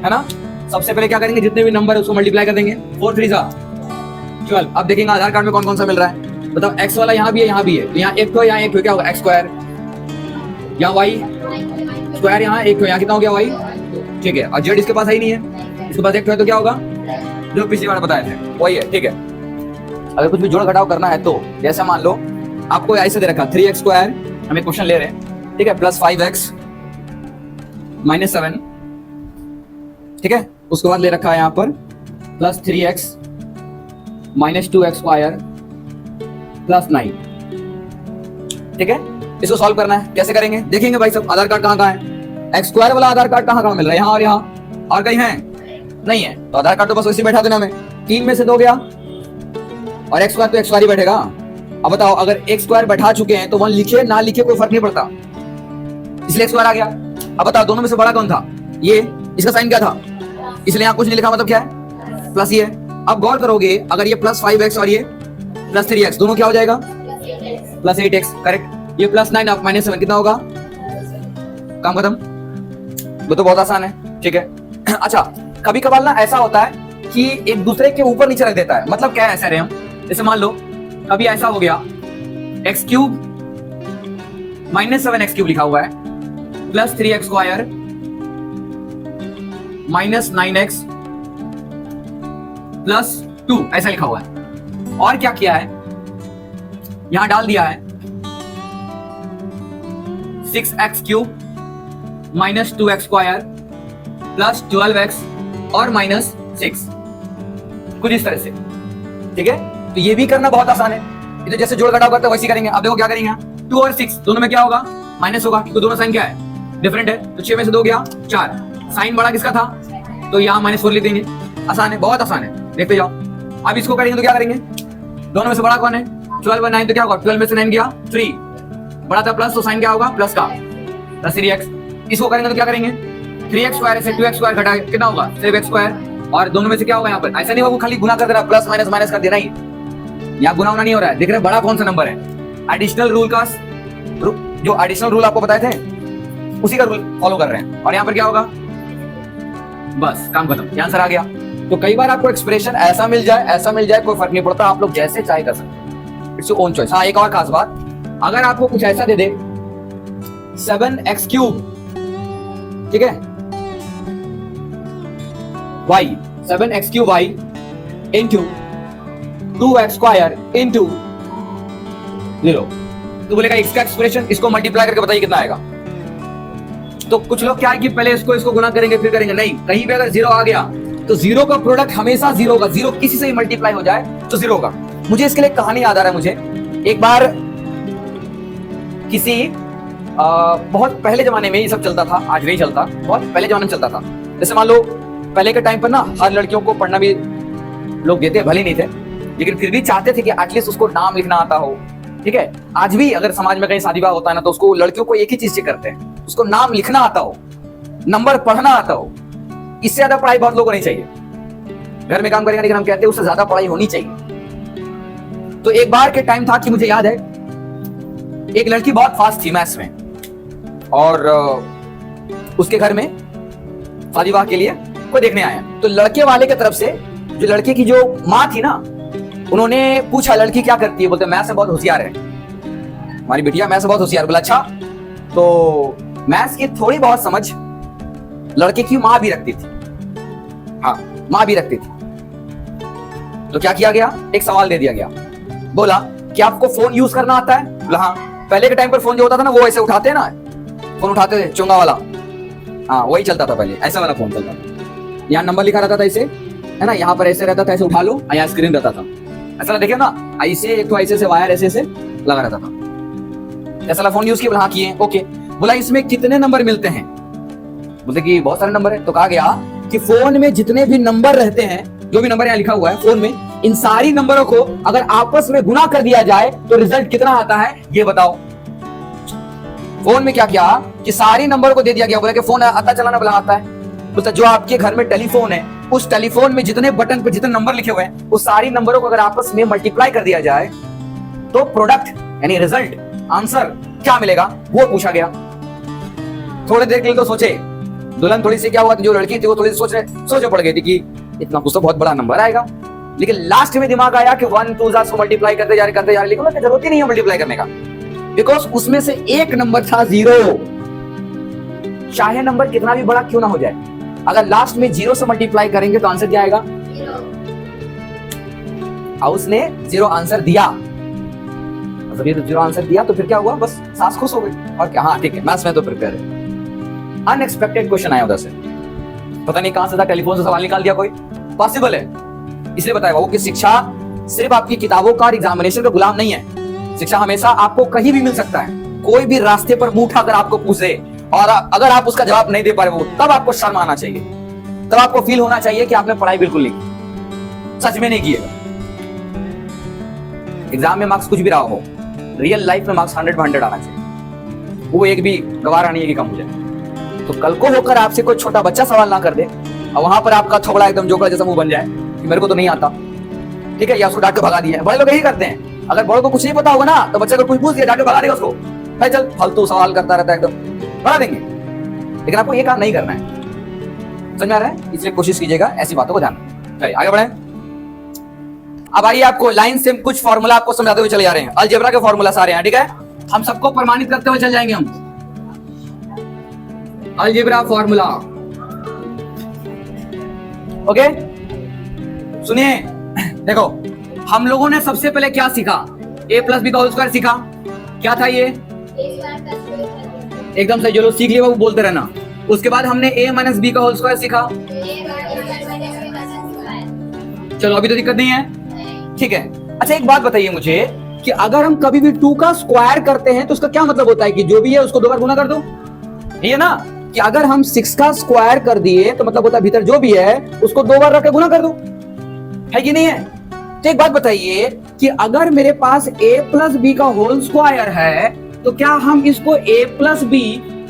ना? सबसे पहले क्या करेंगे, जितने भी नंबर है उसको मल्टीप्लाई कर देंगे, 4 3 जा 12। अब देखेंगे आधार कार्ड में कौन कौन सा मिल रहा है। बताओ x वाला यहाँ भी है, यहाँ भी है, तो यहाँ एक तो यहाँ एक, क्या होगा x², यहाँ y², यहाँ एक, यहाँ कितना हो गया y, ठीक है। और z इसके पास ही नहीं है, इसके पास एक है, तो क्या होगा, जो पिछली बार बताए थे वही है, ठीक है। अगर कुछ भी जोड़ घटाव करना है तो जैसे मान लो आपको ऐसे दे रखा 3x², हम एक क्वेश्चन ले रहे हैं, ठीक है, प्लस 5x माइनस 7, ठीक है। उसके बाद ले रखा है यहाँ पर plus 3x minus 2x² plus 9, ठीक है। इसको सॉल्व करना है, कैसे करेंगे देखेंगे भाई सब। आधार कार्ड कहाँ कहाँ है, x² वाला आधार कार्ड कहाँ कहाँ मिल रहा है, यहाँ और यहाँ, और कहीं है नहीं है, तो आधार कार्ड तो बस वैसे बैठा देना हमें, 3 में से 2 गया, और x² तो x² ही बैठेगा। अब बताओ, अगर x² बैठा चुके हैं तो 1 लिखे ना लिखे कोई फर्क नहीं पड़ता, इसलिए x² आ गया। अब बताओ दोनों में से बड़ा कौन था, ये, इसका साइन क्या था, इसलिए यहाँ कुछ नहीं लिखा, मतलब क्या है, प्लस ये। अब गौर करोगे, अगर ये प्लस 5x और ये प्लस 3x, दोनों क्या हो जाएगा, प्लस 8x, करेक्ट। ये प्लस 9 माइनस 7 कितना होगा, काम खत्म। वो तो बहुत आसान है, ठीक है। अच्छा, कभी कभार ना ऐसा होता है कि एक दूसरे के ऊपर नीचे रख देता है, मतलब क्या है, ऐसा रहे हम, जैसे मान लो कभी ऐसा हो गया x³ माइनस 7x³ लिखा हुआ है, plus 3x² minus 9x plus 2 ऐसा लिखा हुआ है। और क्या किया है, यहां डाल दिया है 6x³ minus 2x² plus 12x और माइनस 6, कुछ इस तरह से, ठीक है। तो ये भी करना बहुत आसान है, ये तो जैसे जोड़ घटाव करते हैं वैसे करेंगे। अब देखो क्या करेंगे, 2 और 6 दोनों में क्या होगा, माइनस होगा, तो दोनों साइन क्या है, डिफरेंट है, तो 6 में से 2 गया 4, साइन बड़ा किसका था, तो यहाँ -4 लिख देंगे। आसान है, बहुत आसान है, देखते जाओ। अब इसको करेंगे तो क्या करेंगे, दोनों में से बड़ा कौन है, 12 और 9, तो क्या होगा, 12 में से 9 गया 3, बड़ा था प्लस, तो साइन क्या होगा, प्लस का, प्लस 3x। इसको करेंगे तो क्या करेंगे, 3x² से 2x² घटा कितना होगा, सिर्फ x², और दोनों में से क्या होगा, यहाँ पर ऐसा नहीं होगा खाली गुना कर देना, प्लस माइनस माइनस कर देना ही, यहाँ गुना होना नहीं हो रहा है। देख रहे बड़ा कौन सा नंबर है, एडिशनल रूल का, जो एडिशनल रूल आपको बताए थे उसी का रूल फॉलो कर रहे हैं, और यहाँ पर क्या होगा, बस काम खत्म, आंसर आ गया। तो कई बार आपको एक्सप्रेशन ऐसा मिल जाए कोई फर्क नहीं पड़ता, आप लोग जैसे चाहे कर सकते हैं, इट्स योर ओन चॉइस। हाँ, एक और खास बात, अगर आपको कुछ ऐसा दे दे 7x³, ठीक है, y 7x³ into 2x² into 0, तो बोलेगा इसका एक्सप्रेशन, इसको मल्टीप्लाई करके बताइए कितना आएगा। तो कुछ लोग क्या है कि पहले इसको गुना करेंगे फिर करेंगे, नहीं, कहीं पे अगर 0 आ गया तो 0 का प्रोडक्ट हमेशा 0 होगा, 0 किसी से भी मल्टीप्लाई हो जाए तो 0 होगा। मुझे इसके लिए कहानी याद आ रहा है, मुझे एक बार किसी बहुत पहले जमाने में ये सब चलता था, आज नहीं चलता, बहुत पहले जमाने में चलता था। जैसे मान लो पहले के टाइम पर ना हर लड़कियों को पढ़ना भी लोग देते, भले नहीं थे, लेकिन फिर भी चाहते थे कि एटलीस्ट उसको नाम लिखना आता हो, ठीक है। आज भी अगर समाज में कहीं शादी विवाह होता है ना, तो उसको लड़कियों को एक ही चीज से करते हैं, उसको नाम लिखना आता हो, नंबर पढ़ना आता हो। इससे ज्यादा पढ़ाई बहुत लोगों को नहीं चाहिए, घर में काम करेंगे, लेकिन हम कहते हैं उससे ज्यादा पढ़ाई होनी चाहिए। तो एक बार के टाइम था कि मुझे याद है एक लड़की बहुत फास्ट थी मैथ्स में, और उसके घर में शादी विवाह के लिए कोई देखने आया। तो लड़के वाले की तरफ से जो लड़के की जो माँ थी ना, उन्होंने पूछा लड़की क्या करती है, बोलते मैथ्स में बहुत होशियार है, हमारी बिटिया मैथ्स में बहुत होशियार। बोला अच्छा, तो मैथ्स की थोड़ी बहुत समझ लड़के की माँ भी रखती थी, हाँ माँ भी रखती थी। तो क्या किया गया, एक सवाल दे दिया गया, बोला कि आपको फोन यूज करना आता है, बोला हाँ, पहले के टाइम पर फोन जो होता था ना, वो ऐसे उठाते हैं ना, फोन उठाते थे चोंगा वाला, हाँ वही चलता था पहले, ऐसा वाला फोन चलता था। यहाँ नंबर लिखा रहता था ऐसे, है ना, यहाँ पर ऐसे रहता था, ऐसे उठा लो, यहाँ स्क्रीन रहता था ऐसा, देखिए ना, ऐसे एक तो ऐसे से वायर ऐसे ऐसे लगा रहता था। ऐसा फोन यूज किया, हाँ किए, ओके। बोला इसमें कितने नंबर मिलते हैं? बोलते कि बहुत सारे नंबर है। तो कहा गया कि फोन में जितने भी नंबर रहते हैं, जो भी नंबर यहाँ लिखा हुआ है फोन में, इन सारी नंबरों को अगर आपस में गुना कर दिया जाए तो रिजल्ट कितना आता है, ये बताओ। फोन में क्या किया कि सारी नंबर को दे दिया गया। बोला कि फोन आता चलाना बोला आता है। बोलता जो आपके घर में टेलीफोन है, उस टेलीफोन में जितने बटन पे जितने नंबर लिखे हुए हैं, उस सारी नंबरों को अगर आपस में मल्टीप्लाई कर दिया जाए तो प्रोडक्ट यानी रिजल्ट, आंसर क्या मिलेगा, वो पूछा गया। थोड़ी देर के लिए तो सोचे, दुल्हन थोड़ी सी क्या हुआ, जो लड़की थी वो थोड़ी सोचे पड़ गई थी कि इतना कुछ तो बहुत बड़ा नंबर आएगा। लेकिन लास्ट में दिमाग आया कि 1 2 को मल्टीप्लाई करते जा रहे, लेकिन जरूरत ही नहीं है मल्टीप्लाई करने का, बिकॉज उसमें से एक नंबर था 0। चाहे नंबर कितना भी बड़ा क्यों ना हो जाए, अगर लास्ट में 0 से मल्टीप्लाई करेंगे तो आंसर क्या आएगा, 0। और उसने 0 आंसर दिया। जब ये 0 आंसर दिया तो फिर क्या हुआ, बस सास खुश हो गई। और क्या, हाँ ठीक है, मैथ्स में तो प्रिपेयर है। अनएक्सपेक्टेड क्वेश्चन आया उधर से, पता नहीं कहां से था, टेलीफोन से सवाल निकाल दिया कोई, पॉसिबल है। इसलिए बताया वो कि शिक्षा सिर्फ आपकी किताबों का एग्जामिनेशन का गुलाम नहीं है। शिक्षा हमेशा आपको कहीं भी मिल सकता है। कोई भी रास्ते पर मुंह उठाकर आपको पूछे और अगर आप उसका जवाब नहीं दे पा रहे हो, तब आपको शर्म आना चाहिए, तब आपको फील होना चाहिए कि आपने पढ़ाई बिल्कुल नहीं की, सच में नहीं किएगा। एग्जाम में मार्क्स कुछ भी रहा हो, रियल लाइफ में मार्क्स 100 में 100 आना चाहिए। वो एक भी गवारा नहीं है कि कम हो जाए। तो कल को होकर आपसे कोई छोटा बच्चा सवाल ना कर दे और वहां पर आपका थोबड़ा एकदम जोकर जैसा मुंह बन जाए कि मेरे को तो नहीं आता, ठीक है, या उसको डांट के भगा दिया। बड़े लोग यही करते हैं, अगर बड़ों को कुछ नहीं पता होगा ना तो बच्चे को कुछ पूछ दिया, डांट के भगा देगा उसको, भाई चल फालतू सवाल करता रहता है, एकदम भगा देंगे। लेकिन आपको ये काम नहीं करना है, समझ में आ रहा है? इसलिए कोशिश कीजिएगा ऐसी बातों को ध्यान रखें। चलिए आगे बढ़े। अब आइए आपको लाइन से कुछ फॉर्मूला आपको समझाते हुए चले जा रहे हैं। अलजेब्रा के फॉर्मूला सारे हैं, ठीक है, हम सबको प्रमाणित करते हुए चल जाएंगे हम। अलजेब्रा फॉर्मूला, ओके, सुनिए। देखो हम लोगों ने सबसे पहले क्या सीखा, a प्लस बी का होल स्क्वायर सीखा। क्या था ये, एकदम सही, जो लोग सीख लिए वो बोलते रहना। उसके बाद हमने a माइनस बी का होल स्क्वायर सीखा। चलो अभी तो दिक्कत नहीं है, ठीक है। अच्छा एक बात बताइए मुझे कि अगर हम कभी भी 2 का स्क्वायर करते हैं तो उसका क्या मतलब होता है कि जो भी है उसको 2 बार गुना कर दो, ये ना, कि अगर हम 6 का स्क्वायर कर दिए तो मतलब होता है भीतर जो भी है उसको 2 बार रख के गुना कर दो, है कि नहीं है? तो एक बात बताइए कि अगर मेरे पास a प्लस बी का होल स्क्वायर है तो क्या हम इसको a प्लस बी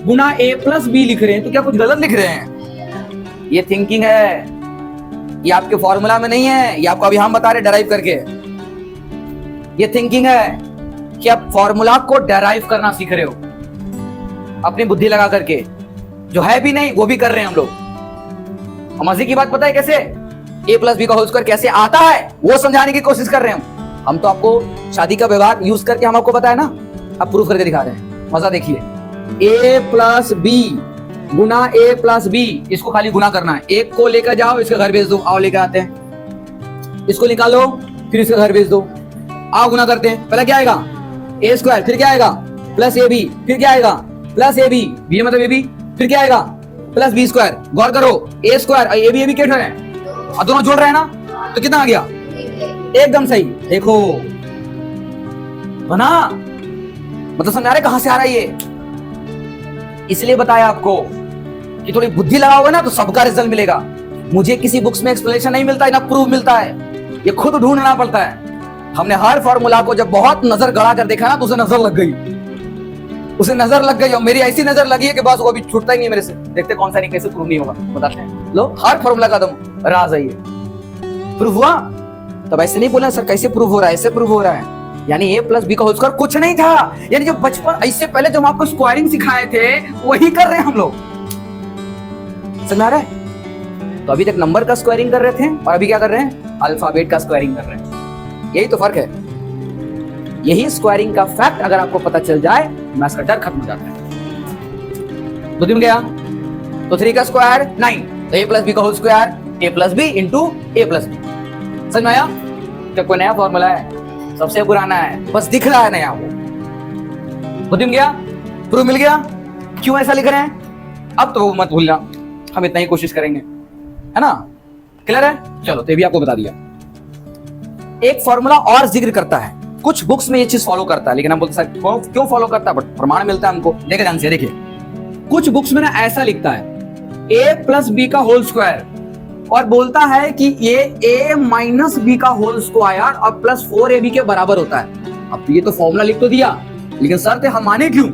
गुना a प्लस बी लिख रहे हैं, तो क्या कुछ गलत लिख रहे हैं? ये थिंकिंग है, ये आपके फॉर्मूला में नहीं है, ये आपको अभी हम बता रहे डराइव करके। ये थिंकिंग है कि आप फॉर्मूला को डराइव करना सीख रहे हो अपनी बुद्धि लगा करके, जो है भी नहीं वो भी कर रहे हैं हम लोग। और मजे की बात पता है कैसे, a प्लस बी का होल स्क्वायर कैसे आता है वो समझाने की कोशिश कर रहे हैं हम। तो आपको शादी का व्यवहार यूज करके हम आपको बताया ना, अब प्रूफ करके दिखा रहे हैं। मजा देखिए, a प्लस बी गुना a प्लस बी, इसको खाली गुना करना है। एक को लेकर जाओ, इसका घर भेज दो, आओ लेकर आते हैं। इसको निकालो, फिर इसका घर भेज दो, आओ गुना करते हैं। पहले क्या आएगा, a स्क्वायर, फिर क्या आएगा प्लस ए बी, फिर क्या आएगा प्लस ए बी, बी मतलब ए बी, फिर क्या आएगा प्लस बी स्क्वायर। गौर करो, a स्क्वायर ए बी क्या है, और दोनों जोड़ रहे हैं ना, तो कितना आ गया, एकदम सही। देखो बना, मतलब समझ आ रहा है कहां से आ रहा है ये? इसलिए बताया आपको कि थोड़ी बुद्धि लगाओगे ना तो सबका रिजल्ट मिलेगा। मुझे किसी बुक्स में एक्सप्लेनेशन नहीं मिलता है, ना प्रूफ मिलता है, ये खुद ढूंढना पड़ता है। हमने हर फॉर्मूला को जब बहुत नजर गड़ा कर देखा ना तो उसे नजर लग गई, उसे नजर लग गई, और मेरी ऐसी नजर लगी है कि बस वो अभी छूटता ही नहीं मेरे से। देखते कौन सा नहीं, कैसे प्रूफ नहीं होगा, बताते हैं। लो हर फॉर्मूला का दम राज है, ये प्रूफ हुआ। तब ऐसे नहीं बोला सर कैसे प्रूफ हो रहा है, ऐसे प्रूफ हो रहा है। यानी a प्लस बी का होल स्क्वायर कुछ नहीं था, यानी जो बचपन इससे पहले जो हम आपको स्क्वायरिंग सिखाए थे वही कर रहे हैं हम लोग, समझ आ रहा है? तो अभी तक नंबर का स्क्वायरिंग कर रहे थे और अभी क्या कर रहे हैं, अल्फाबेट का स्क्वायरिंग कर रहे हैं। यही तो फर्क है। यही स्क्वायरिंग का फैक्ट अगर आपको पता चल जाए, मैथ्स का डर खत्म हो जाता है। 2 दिन गया तो 3 का स्क्वायर 9, तो a प्लस बी का whole square a plus B into a plus B. समझ में आया? तो कोई नया फॉर्मूला है, सबसे पुराना है, बस दिख रहा है नया वो। बुद्धि में गया, प्रूफ मिल गया। क्यों ऐसा लिख रहे हैं अब तो मत भूलना, हम इतना ही कोशिश करेंगे, है ना? क्लियर है? चलो तो ये भी आपको बता दिया। एक फॉर्मूला और जिक्र करता है, कुछ बुक्स में ये चीज फॉलो करता है, लेकिन हम बोलते सर क्यों फॉलो करता है, बट प्रमाण मिलता है हमको। देखिए ध्यान से, देखिए कुछ बुक्स में ना ऐसा लिखता है a प्लस बी का होल स्क्वायर, और बोलता है कि ये a माइनस बी का होल स्क्वायर और प्लस 4ab के बराबर होता है। अब ये तो फॉर्मूला लिख तो दिया, लेकिन सर हम माने क्यों?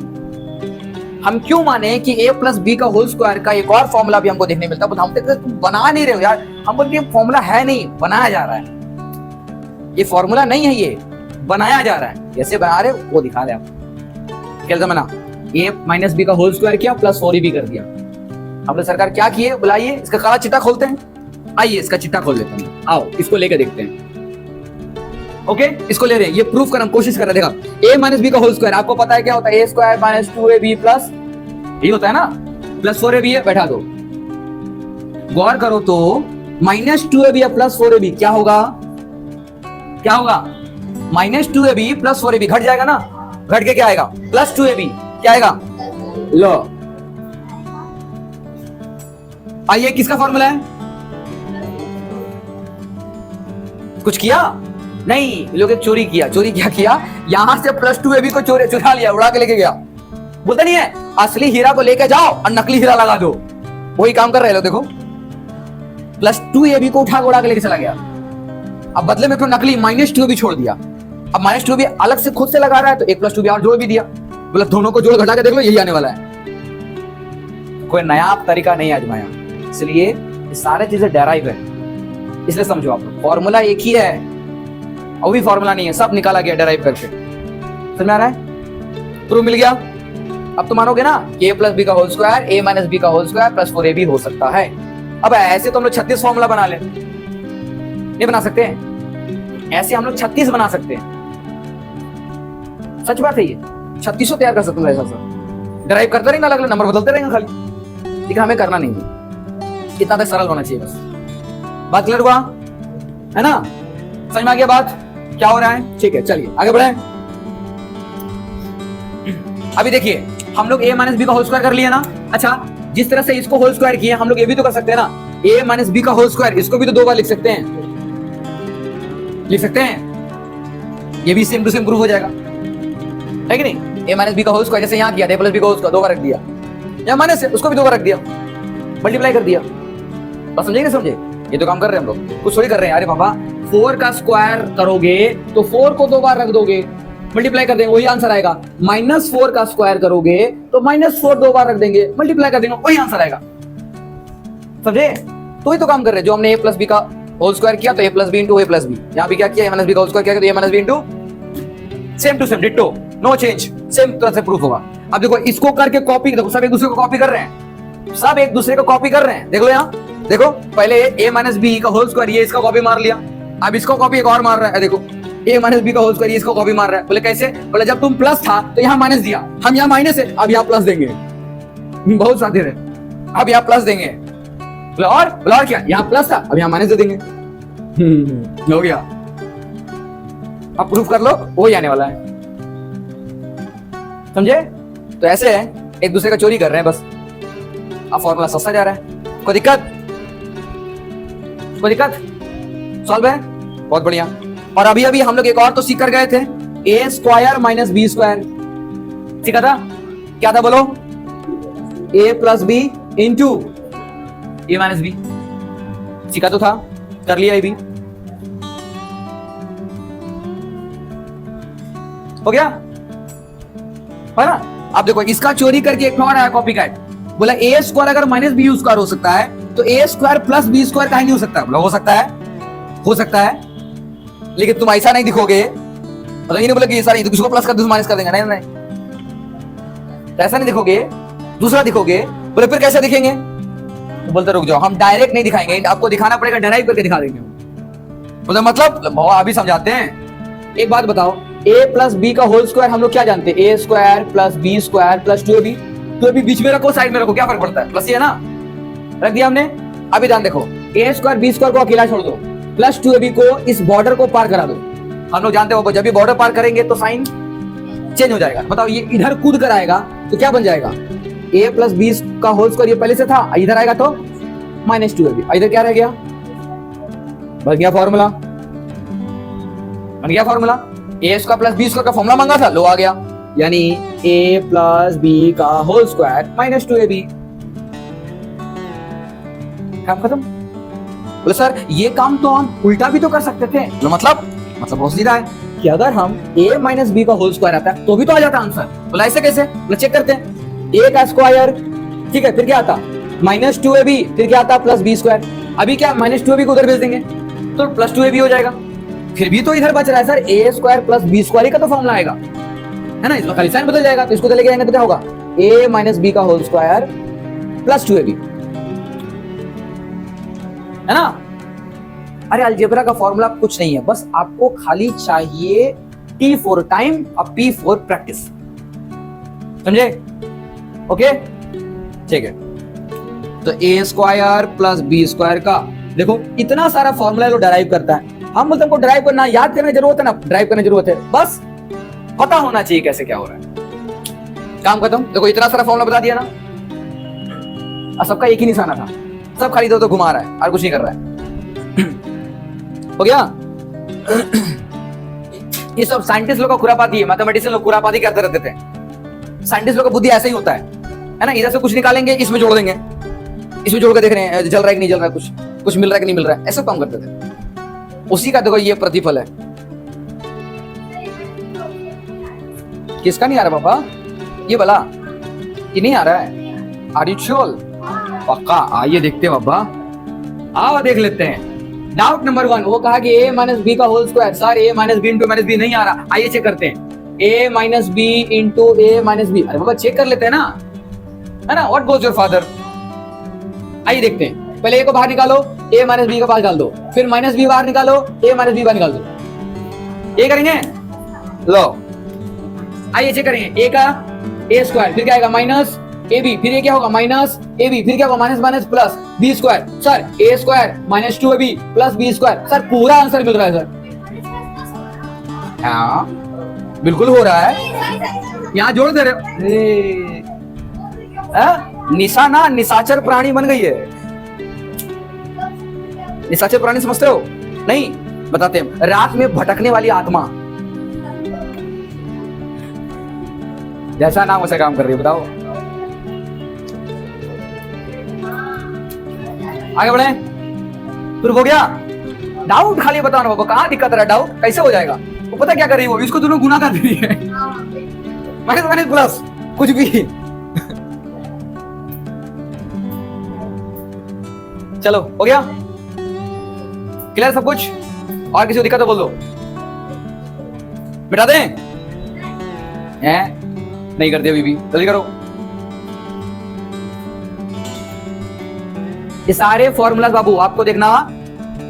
हम क्यों माने कि a प्लस बी का होल स्क्वायर का एक और फॉर्मूला भी हमको देखने मिलता है? हम कहते तुम बना नहीं रहे हो यार, हम बोलते ये फॉर्मूला है नहीं, बनाया जा रहा है। ये फॉर्मूला नहीं है, ये बनाया जा रहा है। कैसे बना रहे हो वो दिखा रहे आप। क्या बना? a माइनस बी का होल स्क्वायर किया प्लस 4ab कर दिया। हमने सरकार क्या किए, बुलाइए इसका काला चिट्ठा खोलते हैं। आइए इसका चिट्ठा खोल लेते हैं, आओ इसको लेके देखते हैं। ओके, इसको ले रहे हैं, ये प्रूफ करने की कोशिश कर रहे हैं। देखा a माइनस बी का होल स्क्वायर आपको पता है क्या होता है? a square minus 2ab plus, ये होता है ना, प्लस 4ab है, बैठा दो। गौर करो तो माइनस 2ab या प्लस 4ab क्या होगा? क्या होगा? माइनस 2ab प्लस 4ab घट जाएगा ना, घट के क्या आएगा? प्लस 2ab क्या आएगा? लो आइए किसका फॉर्मूला है? कुछ किया नहीं, लोग एक चोरी किया। चोरी क्या किया? यहां से प्लस 2ab को चुरा लिया, उड़ा के लेके गया। बोलते नहीं है असली हीरा को लेके जाओ और नकली हीरा लगा दो, वही काम कर रहे लोग। देखो प्लस 2ab को उड़ा के लेके चला गया, अब बदले में क्यों नकली माइनस 2ab छोड़ दिया। अब माइनस 2ab अलग से खुद से लगा रहा है, तो 1 प्लस 2ab और जोड़ भी दिया, मतलब दोनों को जोड़ घटा के देख लो यही आने वाला है। कोई नया तरीका नहीं आजमाया, इसलिए ये सारे चीजें डेराइव है, इसलिए समझो आप लोग फॉर्मूला एक ही है, और भी फॉर्मूला नहीं है, सब निकाला गया डेराइव करके। समझ में आ रहा है? प्रूफ मिल गया। अब तो मानोगे ना कि a प्लस बी का whole square a minus B का होल स्क्वायर प्लस 4ab हो सकता है। अब ऐसे तो हम लोग 36 फॉर्मूला बना ले, नहीं बना सकते हैं? ऐसे हम लोग 36 बना सकते हैं, सच बात है। ये 3600 तैयार कर सकते हैं ऐसा सर, ड्राइव करते रहेंगे, अलग अलग नंबर बदलते रहेंगे खाली, लेकिन हमें करना नहीं है। इतना तक सरल होना चाहिए बस। बात क्लियर हुआ है ना? समझ में आ गया बात क्या हो रहा है? ठीक है, चलिए आगे बढ़े। अभी देखिए हम लोग a माइनस बी का होल स्क्वायर कर लिया ना। अच्छा, जिस तरह से इसको होल स्क्वायर किया हम लोग ये भी तो कर सकते हैं ना, a माइनस बी का होल स्क्वायर, इसको भी तो 2 बार लिख सकते हैं, लिख सकते हैं। ये भी सेम टू सेम प्रूफ हो जाएगा, है कि नहीं? a माइनस बी का होल स्क्वायर जैसे यहाँ किया, a प्लस बी का होल स्क्वायर 2 बार रख दिया, या माइनस उसको भी 2 बार रख दिया, मल्टीप्लाई कर दिया। बस समझे? समझे? ये तो काम कर रहे हैं हम लोग, कुछ थोड़ी कर रहे हैं। अरे बाबा 4 का स्क्वायर करोगे तो 4 को 2 बार रख दोगे, मल्टीप्लाई कर देंगे, वही आंसर आएगा। -4 का स्क्वायर करोगे तो -4 2 बार रख देंगे, मल्टीप्लाई कर देंगे, वही आंसर आएगा। समझे? तो ही तो काम कर रहे हैं। जो हमने a प्लस बी का होल स्क्वायर किया तो a plus B into a plus B, यहाँ भी क्या किया? a माइनस बी का होल स्क्वायर किया तो a minus B into, same to same ditto, no change, same तरह से प्रूफ होगा। अब देखो इसको करके कॉपी, देखो सब एक दूसरे को कॉपी कर रहे हैं, सब एक दूसरे को कॉपी कर रहे हैं। देख लो यहाँ, देखो पहले a माइनस बी का होल स्क्वायर, ये इसका कॉपी मार लिया, अब इसको कॉपी एक और मार रहा है। देखो a माइनस बी का होल स्क्वायर, इसको कॉपी मार रहा है। बोले कैसे? बोले जब तुम प्लस था तो यहाँ माइनस दिया, हम यहाँ माइनस है, अब यहाँ प्लस देंगे। बहुत साथ है, अब यहाँ प्लस देंगे। बोले और क्या? यहाँ प्लस था, अब यहाँ माइनस दे देंगे। हो गया। अब प्रूफ कर लो, वो ही आने वाला है। समझे? तो ऐसे है, एक दूसरे का चोरी कर रहे हैं बस। अब फॉर्मूला सस्ता जा रहा है, कोई दिक्कत? कोई दिक्कत? सॉल्व है, बहुत बढ़िया। और अभी अभी हम लोग एक और तो सीख कर गए थे, a square minus B square सीखा था। क्या था बोलो? a plus B into a minus B, सीखा तो था, कर लिया ये भी, हो गया है ना? अब देखो इसका चोरी करके एक और आया कॉपी कैट, बोला a स्क्वायर अगर माइनस बी स्क्वायर हो सकता है तो a square plus B square कहीं नहीं हो सकता। बोला हो सकता है, हो सकता है, लेकिन तुम ऐसा नहीं दिखोगे, मतलब ये नहीं बोला कि ये सारा इसको प्लस कर दूसरा माइनस कर देंगे, नहीं नहीं, तो ऐसा नहीं दिखोगे, दूसरा दिखोगे। बोले फिर कैसे दिखेंगे? तो बोलते रुक जाओ, हम डायरेक्ट नहीं दिखाएंगे, आपको दिखाना पड़ेगा, डेराइव करके दिखा देंगे। बोले मतलब अभी समझाते हैं। एक बात बताओ, a प्लस बी का होल स्क्वायर हम लोग क्या जानते हैं? a square plus B square plus 2ab, तो अभी बीच में रखो, साइड में रखो, क्या फर्क पड़ता है? प्लस ही है ना, रख दिया हमने। अभी ध्यान देखो, a स्क्वायर बी स्क्वायर को अकेला छोड़ दो, प्लस 2ab को इस बॉर्डर को पार करा दो। हम लोग जानते हो जब भी बॉर्डर पार करेंगे तो साइन चेंज हो जाएगा। बताओ ये इधर कूद कर आएगा तो क्या बन जाएगा, a प्लस बी का होल स्क्वायर ये पहले से था, इधर आएगा तो माइनस 2ab, इधर क्या रह गया, बन गया फॉर्मूला, बन गया फॉर्मूला। ए स्क्वायर प्लस बी स्क्वायर का फॉर्मूला मांगा था, लो आ गया, यानी a प्लस बी का होल स्क्वायर माइनस 2ab। काम खत्म। बोले सर ये काम तो हम उल्टा भी तो कर सकते थे। मतलब बहुत सीधा है कि अगर हम a माइनस बी का होल स्क्वायर आता है तो भी तो आ जाता आंसर। बोला ऐसे कैसे, बोले चेक करते हैं। a का स्क्वायर, ठीक है, फिर क्या आता माइनस 2ab, फिर क्या आता प्लस बी स्क्वायर। अभी क्या माइनस 2ab को उधर भेज देंगे तो प्लस 2ab हो जाएगा। फिर भी तो इधर बच रहा है sir a square plus B square का तो फॉर्मूला आएगा, है ना, इसमें खाली साइन बदल जाएगा, तो इसको तो लेके जाएंगे तो क्या होगा, a माइनस बी का होल स्क्वायर प्लस 2ab, है ना। अरे अलजेब्रा का फॉर्मूला कुछ नहीं है, बस आपको खाली चाहिए T फॉर टाइम और P फॉर प्रैक्टिस, समझे? ओके ठीक है। तो a square plus B square का देखो इतना सारा फॉर्मूला लोग डराइव करता है, हम बोलते हैं डराइव करना याद करने की जरूरत है ना, ड्राइव करने की जरूरत है, बस पता होना चाहिए कैसे क्या हो रहा है। काम खत्म। देखो इतना सारा फॉर्मूला बता दिया ना, और सबका एक ही निशाना था, सब खाली तो घुमा रहा है और कुछ नहीं कर रहा है। हो गया। ये सब साइंटिस्ट लोग का खुरापाती है, मैथमेटिशियन लोग खुरापाती करते रहते थे। साइंटिस्ट लोग का बुद्धि ऐसे ही होता है ना, इधर से कुछ निकालेंगे इसमें जोड़ देंगे, इसमें जोड़ कर देख रहे हैं जल रहा है कि नहीं जल रहा है, कुछ मिल रहा है कि नहीं मिल रहा है, ऐसे काम करते थे। उसी का देखो ये प्रतिफल है। किसका नहीं आ रहा पापा, ये भला ये नहीं आ रहा है, आर यू श्योर? पक्का, आइए देखते हैं बाबा, आओ देख लेते हैं। डाउट नंबर 1, वो कहा कि a माइनस बी का whole square, sir a minus B into minus B नहीं आ रहा, आइए चेक करते हैं, a minus B into a minus B. अरे बाबा चेक कर लेते हैं ना, है ना, व्हाट गोज योर फादर। आइए देखते हैं, पहले a को बाहर निकालो, a माइनस बी का पास डाल दो, फिर माइनस बी बाहर निकालो, a माइनस बी बाहर निकाल दो, ये करेंगे। लो आइए चेक करेंगे, a का a स्क्वायर, फिर क्या आएगा माइनस ab, फिर ये क्या होगा माइनस ab, फिर क्या होगा minus minus plus b square, sir a square minus 2ab plus b square, sir पूरा आंसर मिल रहा है सर। हाँ बिल्कुल हो रहा है, यहाँ जोड़ दे रहे हो। निशाना निशाचर प्राणी बन गई है। निशाचर प्राणी समझते हो? नहीं, बताते हैं, रात में भटकने वाली आत्मा, जैसा नाम वैसा काम कर रही है, बताओ। आगे बढ़े, फिर हो गया। डाउट खाली बताओ ना बाबा, कहाँ दिक्कत रहा, डाउट कैसे हो जाएगा? वो पता क्या कर रही है, वो इसको दोनों गुना कर रही है, माइनस माइनस प्लस कुछ भी। चलो हो गया, क्लियर सब कुछ? और किसी को दिक्कत है बोल दो, मिटा दें? नहीं करते अभी भी, जल्दी करो। ये सारे फॉर्मूला बाबू आपको देखना,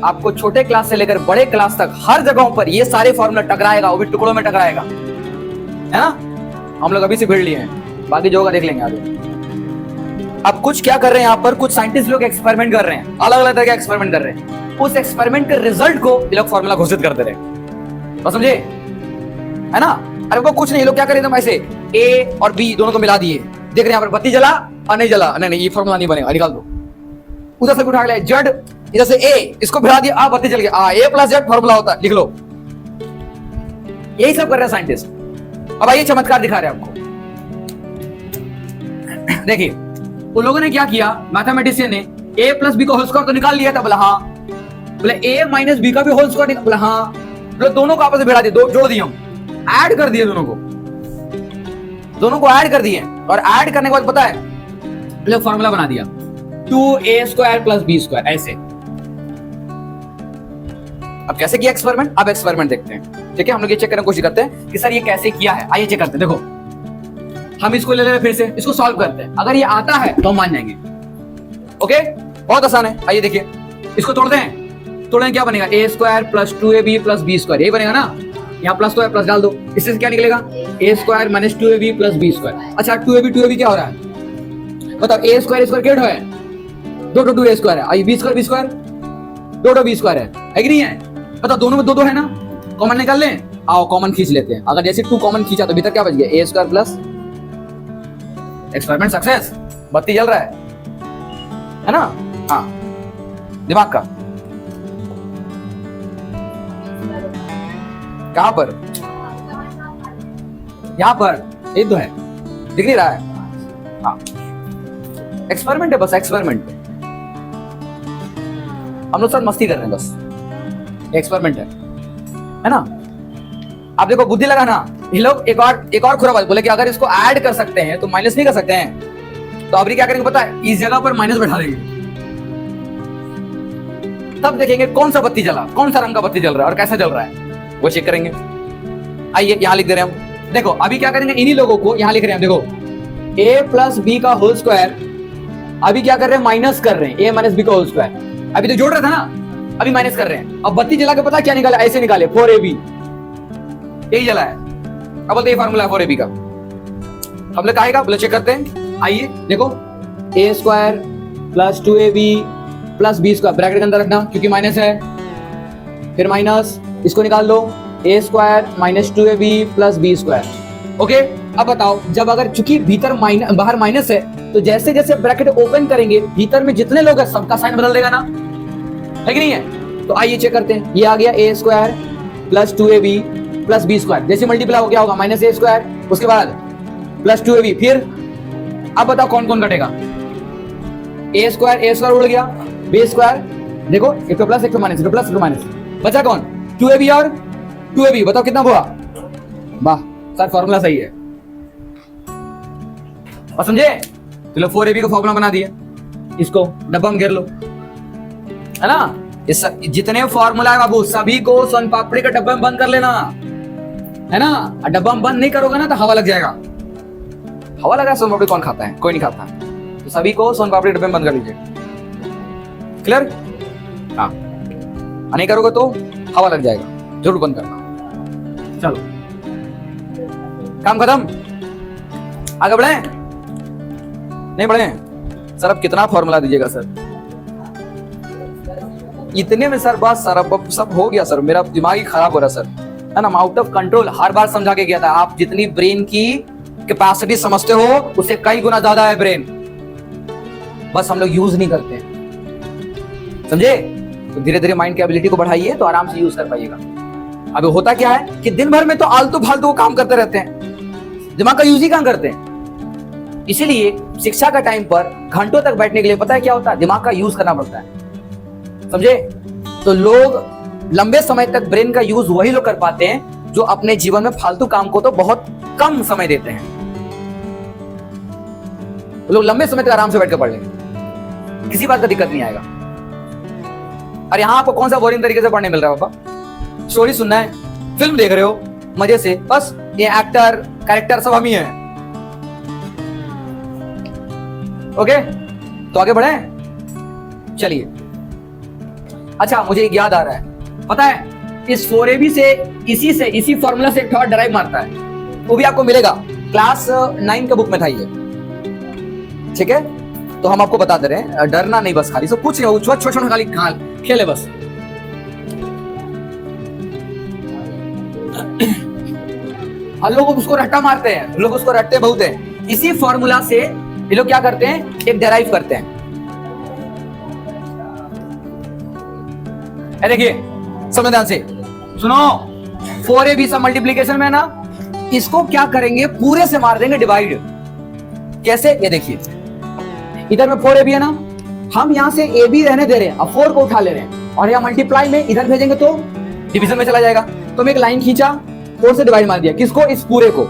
आपको छोटे क्लास से लेकर बड़े क्लास तक हर जगहों पर ये सारे फॉर्मूला टकराएगा, वो भी टुकड़ों में टकराएगा, है ना। हम लोग अभी से भिड़ लिए हैं, बाकी जो होगा देख लेंगे आगे। अब कुछ क्या कर रहे हैं यहाँ पर, कुछ साइंटिस्ट लोग एक्सपेरिमेंट कर रहे हैं, अलग अलग तरह के एक्सपेरिमेंट कर रहे हैं। उस एक्सपेरिमेंट के रिजल्ट को ये लोग फॉर्मूला घोषित करते रहे, बस समझे, है ना। अरे वो कुछ नहीं, लोग क्या करें ऐसे ए और बी दोनों को मिला दिए, देख रहे हैं यहाँ पर बत्ती जला और नहीं जला, नहीं ये फॉर्मूला नहीं बनेगा, निकाल दो। उधर से उठा लिया जेड, इधर से ए, इसको भिड़ा दिया, बत्ती जल गया, ए प्लस जेड फॉर्मूला होता है, लिख लो। यही सब कर रहे हैं साइंटिस्ट। अब आइए चमत्कार दिखा रहे हैं आपको, देखिए उन लोगों ने क्या किया, मैथमेटिशियन ने a प्लस बी का होल स्क्वायर तो निकाल लिया था, बोला हाँ, बोले a माइनस बी का भी होल स्क्वायर, बोला हाँ, बोले दोनों को आपस में भिड़ा दिए, दो जोड़ दिए, हम ऐड कर दिए, दोनों को ऐड कर दिए, और ऐड करने के बाद पता है बोले फॉर्मूला बना दिया 2a square plus B square, ऐसे। अब कैसे किया एक्सपेरिमेंट, अब एक्सपेरिमेंट देखते हैं, ठीक है। हम लोग ये चेक करने की कोशिश करते हैं कि सर ये कैसे किया है, आइए चेक करते हैं। देखो हम इसको ले रहे हैं, फिर से इसको सॉल्व करते हैं, अगर ये आता है तो हम मान जाएंगे। ओके, बहुत आसान है, आइए देखिए, इसको तोड़ते हैं, तोड़ने क्या बनेगा, a square plus 2ab plus B square, यही बनेगा ना। यहाँ प्लस तो है, प्लस डाल दो, इससे क्या निकलेगा, a square minus 2ab plus B square. अच्छा 2ab क्या हो रहा है, बताओ, a स्क्वायर क्या है, दो 2a स्क्वायर है, आई बी स्क्वायर दो b स्क्वायर है कि नहीं है, बताओ, दोनों में दो है ना, कॉमन निकाल लें, आओ कॉमन खींच लेते हैं। अगर जैसे 2 कॉमन खींचा तो भीतर क्या बच गया, a square plus, experiment success, बत्ती जल रहा है ना। हाँ, दिमाग का कहां पर, यहां पर, ये तो है, दिख नहीं रहा है। हाँ, एक्सपेरिमेंट है, बस एक्सपेरिमेंट। हम लोग साथ मस्ती कर रहे हैं, बस एक्सपेरिमेंट है ना। आप देखो बुद्धि लगाना, ये लोग एक और खुराबात बोले कि अगर इसको ऐड कर सकते हैं तो माइनस नहीं कर सकते हैं। तो अभी क्या करेंगे पता है, इस जगह पर माइनस बैठा देंगे, तब देखेंगे कौन सा बत्ती जला, कौन सा रंग का बत्ती जल रहा है और कैसा जल रहा है, वो चेक करेंगे। आइए यहां लिख दे रहे हैं हम। देखो अभी क्या करेंगे, इन्हीं लोगों को यहां लिख रहे हैं, देखो ए प्लस बी का होल स्क्वायर, अभी क्या कर रहे हैं, माइनस कर रहे हैं, ए माइनस बी का होल स्क्वायर। अभी तो जोड़ रहा था ना, अभी माइनस कर रहे हैं। अब बत्ती जला के पता क्या निकाले, ऐसे निकाले 4ab, यही जला है। अब बोलते ये फार्मूला है 4ab का। हम लोग कहेगा, बोले चेक करते हैं। आइए देखो, a square plus 2ab plus B square, bracket के अंदर रखना क्योंकि माइनस है, फिर माइनस, इसको निकाल दो, a square minus 2ab plus B square. Okay, अब बताओ, जब अगर चूंकि भीतर माइनस, बाहर माइनस है, तो जैसे जैसे ब्रैकेट ओपन करेंगे भीतर में जितने लोग हैं सबका साइन बदल देगा ना, है कि नहीं है। तो आइए चेक करते हैं। ये आ गया a square plus 2ab plus B square, जैसे मल्टीप्लाई हो क्या होगा, माइनस ए स्क्वायर, उसके बाद प्लस 2ab, फिर अब बताओ कौन कौन कटेगा, ए स्क्वायर उड़ गया, बी स्क्वायर, देखो एक तो प्लस एक तो माइनस, एक तो प्लस एक तो माइनस, बचा कौन, 2ab और 2ab, बताओ कितना हुआ। वाह सर, फॉर्मूला सही है, और समझे। चलो 4ab का फॉर्मूला बना दिया, इसको डब्बा में घेर लो, है ना। इस जितने फॉर्मूला है बाबू सभी को सोन पापड़ी का डब्बे में बंद कर लेना, है ना। डब्बा में बंद नहीं करोगे ना तो हवा लग जाएगा। हवा लगा सोन पापड़ी कौन खाता है, कोई नहीं खाता, तो सभी को सोन पापड़ी डब्बे में बंद कर लीजिए। क्लियर? हाँ, नहीं करोगे तो हवा लग जाएगा, जरूर बंद करना। चलो काम खत्म, आगे बढ़े, नहीं बढ़े सर। अब कितना फॉर्मूला दीजिएगा सर, इतने में सर बस सर, अब सब हो गया सर, मेरा दिमाग ही खराब हो रहा सर, है ना। आउट ऑफ कंट्रोल, हर बार समझा के गया था, आप जितनी ब्रेन की कैपेसिटी समझते हो उससे कई गुना ज्यादा है ब्रेन, बस हम लोग यूज नहीं करते हैं, समझे। तो धीरे धीरे माइंड की एबिलिटी को बढ़ाइए तो आराम से यूज कर पाइएगा। अब होता क्या है कि दिन भर में तो आलतू फालतू काम करते रहते हैं, दिमाग का यूज ही कहां करते हैं। इसीलिए शिक्षा का टाइम पर घंटों तक बैठने के लिए पता है क्या होता है, दिमाग का यूज करना पड़ता है, समझे। तो लोग लंबे समय तक ब्रेन का यूज वही लोग कर पाते हैं जो अपने जीवन में फालतू काम को तो बहुत कम समय देते हैं। लोग लंबे समय तक आराम से बैठकर पढ़ लेंगे, किसी बात का दिक्कत नहीं आएगा। और यहां आपको कौन सा बोरिंग तरीके से पढ़ने मिल रहा है पापा, स्टोरी सुनना है, फिल्म देख रहे हो मजे से, बस ये एक्टर कैरेक्टर सब हम ही हैं। ओके, तो आगे बढ़े, चलिए। अच्छा मुझे एक याद आ रहा है, पता है इस 4ab से इसी फॉर्मूला से एक और डराइव मारता है, वो भी आपको मिलेगा, क्लास 9 के बुक में था ये, ठीक है। तो हम आपको बता दे रहे हैं, डरना नहीं, बस खाली सब कुछ नहीं, छोटा खाली खेले बस। और लोग उसको रट्टा मारते हैं, लोग उसको रट्टे बहुत हैं। इसी फॉर्मूला से ये लोग क्या करते हैं, एक डेराइव करते हैं। देखिए समझ ध्यान से सुनो, 4ab सब मल्टीप्लीकेशन में ना, इसको क्या करेंगे, पूरे से मार देंगे डिवाइड। कैसे, ये देखिए, इधर में 4ab है ना, हम यहां से ab रहने दे रहे हैं, अब 4 को उठा ले रहे हैं, और यहाँ मल्टीप्लाई में इधर भेजेंगे तो डिवीजन में चला जाएगा। तो मैं एक लाइन खींचा, 4 से डिवाइड मार दिया, किसको, इस पूरे को,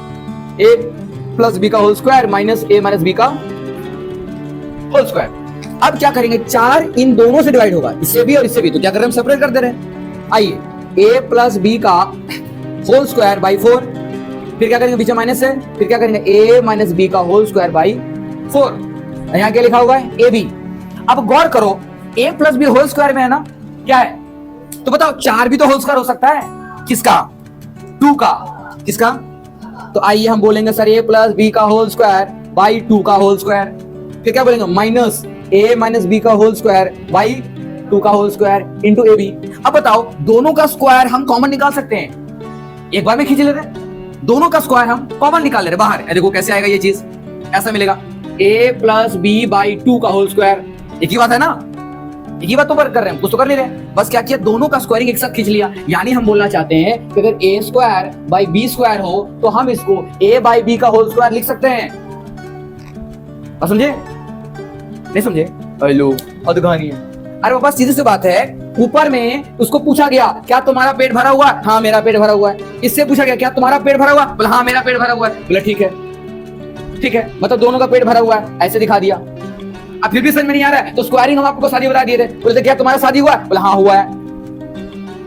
a प्लस बी का whole square minus a minus B का होल स्क्वायर। अब क्या करेंगे, 4 इन दोनों से डिवाइड होगा, इससे भी और इससे भी, तो क्या कर रहे हैं, हम सेपरेट कर दे रहे हैं। आइए, a प्लस बी का होल स्क्वायर बाई 4, फिर क्या करेंगे, पीछे माइनस है, फिर क्या करेंगे, a माइनस बी का होल स्क्वायर बाई 4। यहाँ क्या लिखा होगा, ए बी। अब गौर करो, a plus B whole square में है ना, क्या है, तो बताओ 4 भी तो होल स्क्वायर हो सकता है, किसका, 2 का, किसका। तो आइए हम बोलेंगे सर a प्लस बी का होल स्क्वायर बाई 2 का होल स्क्वायर, फिर क्या बोलेंगे, माइनस a माइनस बी का होल स्क्वायर बाई 2 का whole square into A B. अब बताओ, दोनों का स्क्वायर हम कॉमन निकाल सकते हैं, एक बार में खींच लेते हैं, दोनों का स्क्वायर हम कॉमन निकाल ले रहे बाहर। देखो कैसे आएगा ये चीज, ऐसा मिलेगा a प्लस बी बाई 2 का होल स्क्वायर। एक ही बात है ना, एक ही बात तो कर रहे हैं, कुछ तो कर नहीं रहे। बस क्या किया, दोनों का स्क्वायरिंग एक साथ खींच लिया। यानी हम बोलना चाहते हैं कि अगर a square by B square हो तो हम इसको a बाई बी का होल स्क्वायर लिख सकते हैं। समझे नहीं समझे? हेलो, अधगानी है। अरे पापा सीधी सी बात है, ऊपर में उसको पूछा गया क्या तुम्हारा पेट भरा हुआ है? हाँ मेरा पेट भरा हुआ है। इससे पूछा गया क्या तुम्हारा पेट भरा हुआ है? बोला हाँ मेरा पेट भरा हुआ है। बोला ठीक है, ठीक है, मतलब दोनों का पेट भरा हुआ है, ऐसे दिखा दिया। अब फिर भी समझ में नहीं आ रहा है तो स्क्वायरिंग हम आपको शादी बता दिए थे। बोले क्या तुम्हारा शादी हुआ है? बोला हाँ हुआ है।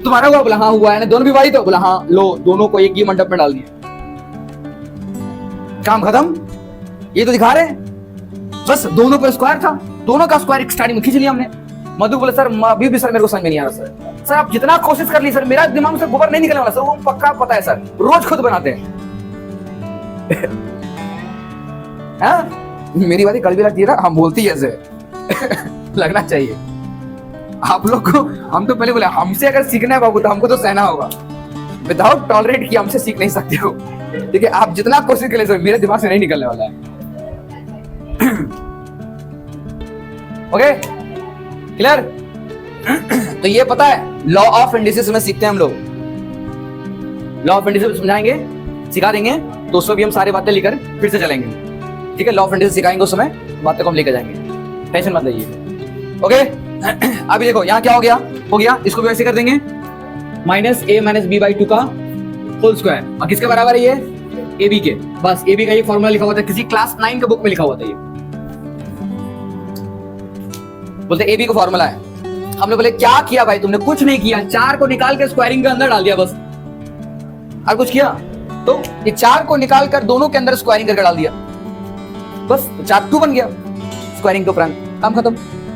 तुम्हारा हुआ? बोला हाँ हुआ है। दोनों भी भाई तो? बोला हाँ। लो, दोनों को एक ही मंडप में डाल दिया, काम खत्म। ये तो दिखा रहे बस दोनों पर स्क्वायर था, दोनों का स्क्वायर स्टार्टिंग में खींच लिया हमने। मधु बोले सर अभी भी सर मेरे को समझ में नहीं आ रहा सर। सर आप जितना कोशिश कर ली सर, मेरा दिमाग से गोबर नहीं निकलने वाला सर, वो पक्का पता है सर, रोज खुद बनाते हैं। मेरी बात कड़वी लगती है ना, हम बोलती है ऐसे लगना चाहिए आप लोग को। हम तो पहले बोले हमसे अगर सीखना है बाबू तो हमको तो सहना होगा, विदाउट टॉलरेट किए हमसे सीख नहीं सकते हो। ठीक है, आप जितना कोशिश कर ले सर, मेरे दिमाग से नहीं निकलने वाला है। Okay clear? तो ये पता है लॉ ऑफ इंडिसेस में सीखते हैं हम लोग। लॉ ऑफ इंडिसेस समझाएंगे, सिखा देंगे, तो उसमें भी हम सारी बातें लेकर फिर से चलेंगे। ठीक है, लॉ ऑफ इंडिसेस सिखाएंगे, उस समय बातें को हम लेकर जाएंगे, टेंशन मत लीजिए। ओके अभी देखो यहाँ क्या हो गया, इसको भी वैसे कर देंगे, minus a minus B by 2 का होल स्क्वायर। और किसके बराबर है ये? ए बी के। बस ए बी का ये फॉर्मूला लिखा हुआ था, किसी क्लास 9 के बुक में लिखा हुआ था। ये बोलते ए बी का फॉर्मूला है। हमने बोले क्या किया भाई तुमने? कुछ नहीं किया, 4 को निकाल के स्क्वायरिंग के अंदर डाल दिया बस। और कुछ किया? तो ये 4 को निकाल कर दोनों के अंदर स्क्वायरिंग करके डाल दिया बस, 4 2 बन गया स्क्वायरिंग के उपरांत, काम खत्म,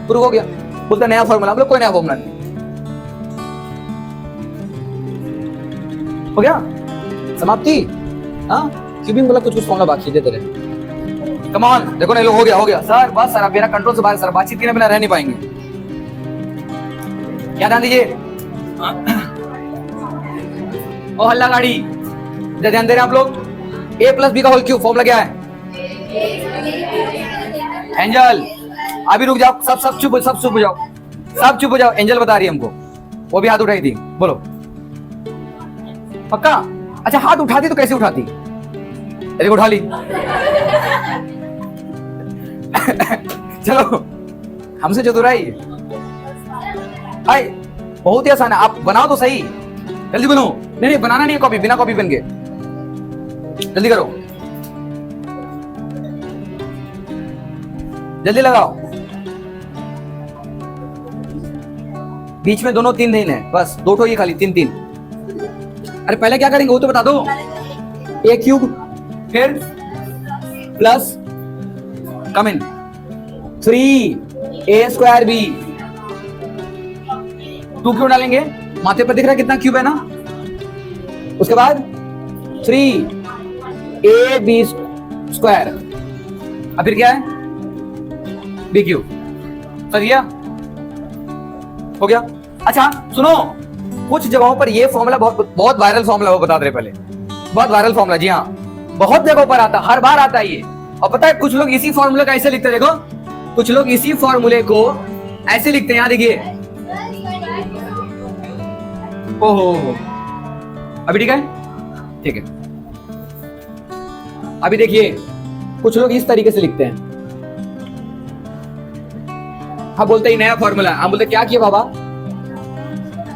प्रूव हो गया। बोलते नया फॉर्मूला, हम लोग कोई नया फॉर्मूला नहीं। हो गया समाप्ति। हाँ क्यों भी बोला कुछ फॉर्मूला बाकी देते रहे। कम ऑन, देखो ना लोग, हो गया सर, बस सर अब मेरा कंट्रोल से बाहर सर, बातचीत के बिना रह नहीं पाएंगे। क्या ध्यान दीजिए, ओ हल्ला गाड़ी, इधर ध्यान दे रहे हैं आप लोग। a प्लस बी का होल क्यूब फॉर्मूला क्या है? एंजल अभी रुक जाओ, सब चुप हो जाओ, सब चुप हो जाओ। एंजल बता रही है हमको, वो भी हाथ उठाई थी, बोलो पक्का? अच्छा हाथ उठाती तो कैसे उठाती? देखो उठा ली। चलो हमसे चतुराई भाई बहुत ही आसान है, आप बनाओ तो सही, जल्दी बनो। नहीं बनाना नहीं है कॉपी, बिना कॉपी पेन के जल्दी करो, जल्दी लगाओ। बीच में दोनों 3 दिन है बस, 2 ठो ये खाली 3 अरे पहले क्या करेंगे वो तो बता दो। a क्यूब फिर प्लस कम इन 3a स्क्वायर b, 2 क्यों डालेंगे? माथे पर दिख रहा है कितना क्यूब है ना। उसके बाद 3ab स्क्वायर, अब फिर क्या है? b cube. सर गया, हो गया। अच्छा सुनो, कुछ जगहों पर ये फॉर्मूला बहुत वायरल फॉर्मूला, वो बता दे रहे पहले, बहुत वायरल फॉर्मूला। जी हाँ, बहुत जगहों पर आता, हर बार आता है ये। और पता है कुछ लोग इसी फॉर्मूले का ऐसे लिखते हैं, देखो कुछ लोग इसी फॉर्मूले को ऐसे लिखते हैं, यहाँ देखिए। ओहो अभी ठीक है, ठीक है। अभी देखिए कुछ लोग इस तरीके से लिखते हैं, हम बोलते हैं नया फॉर्मूला। हम बोलते क्या किया बाबा?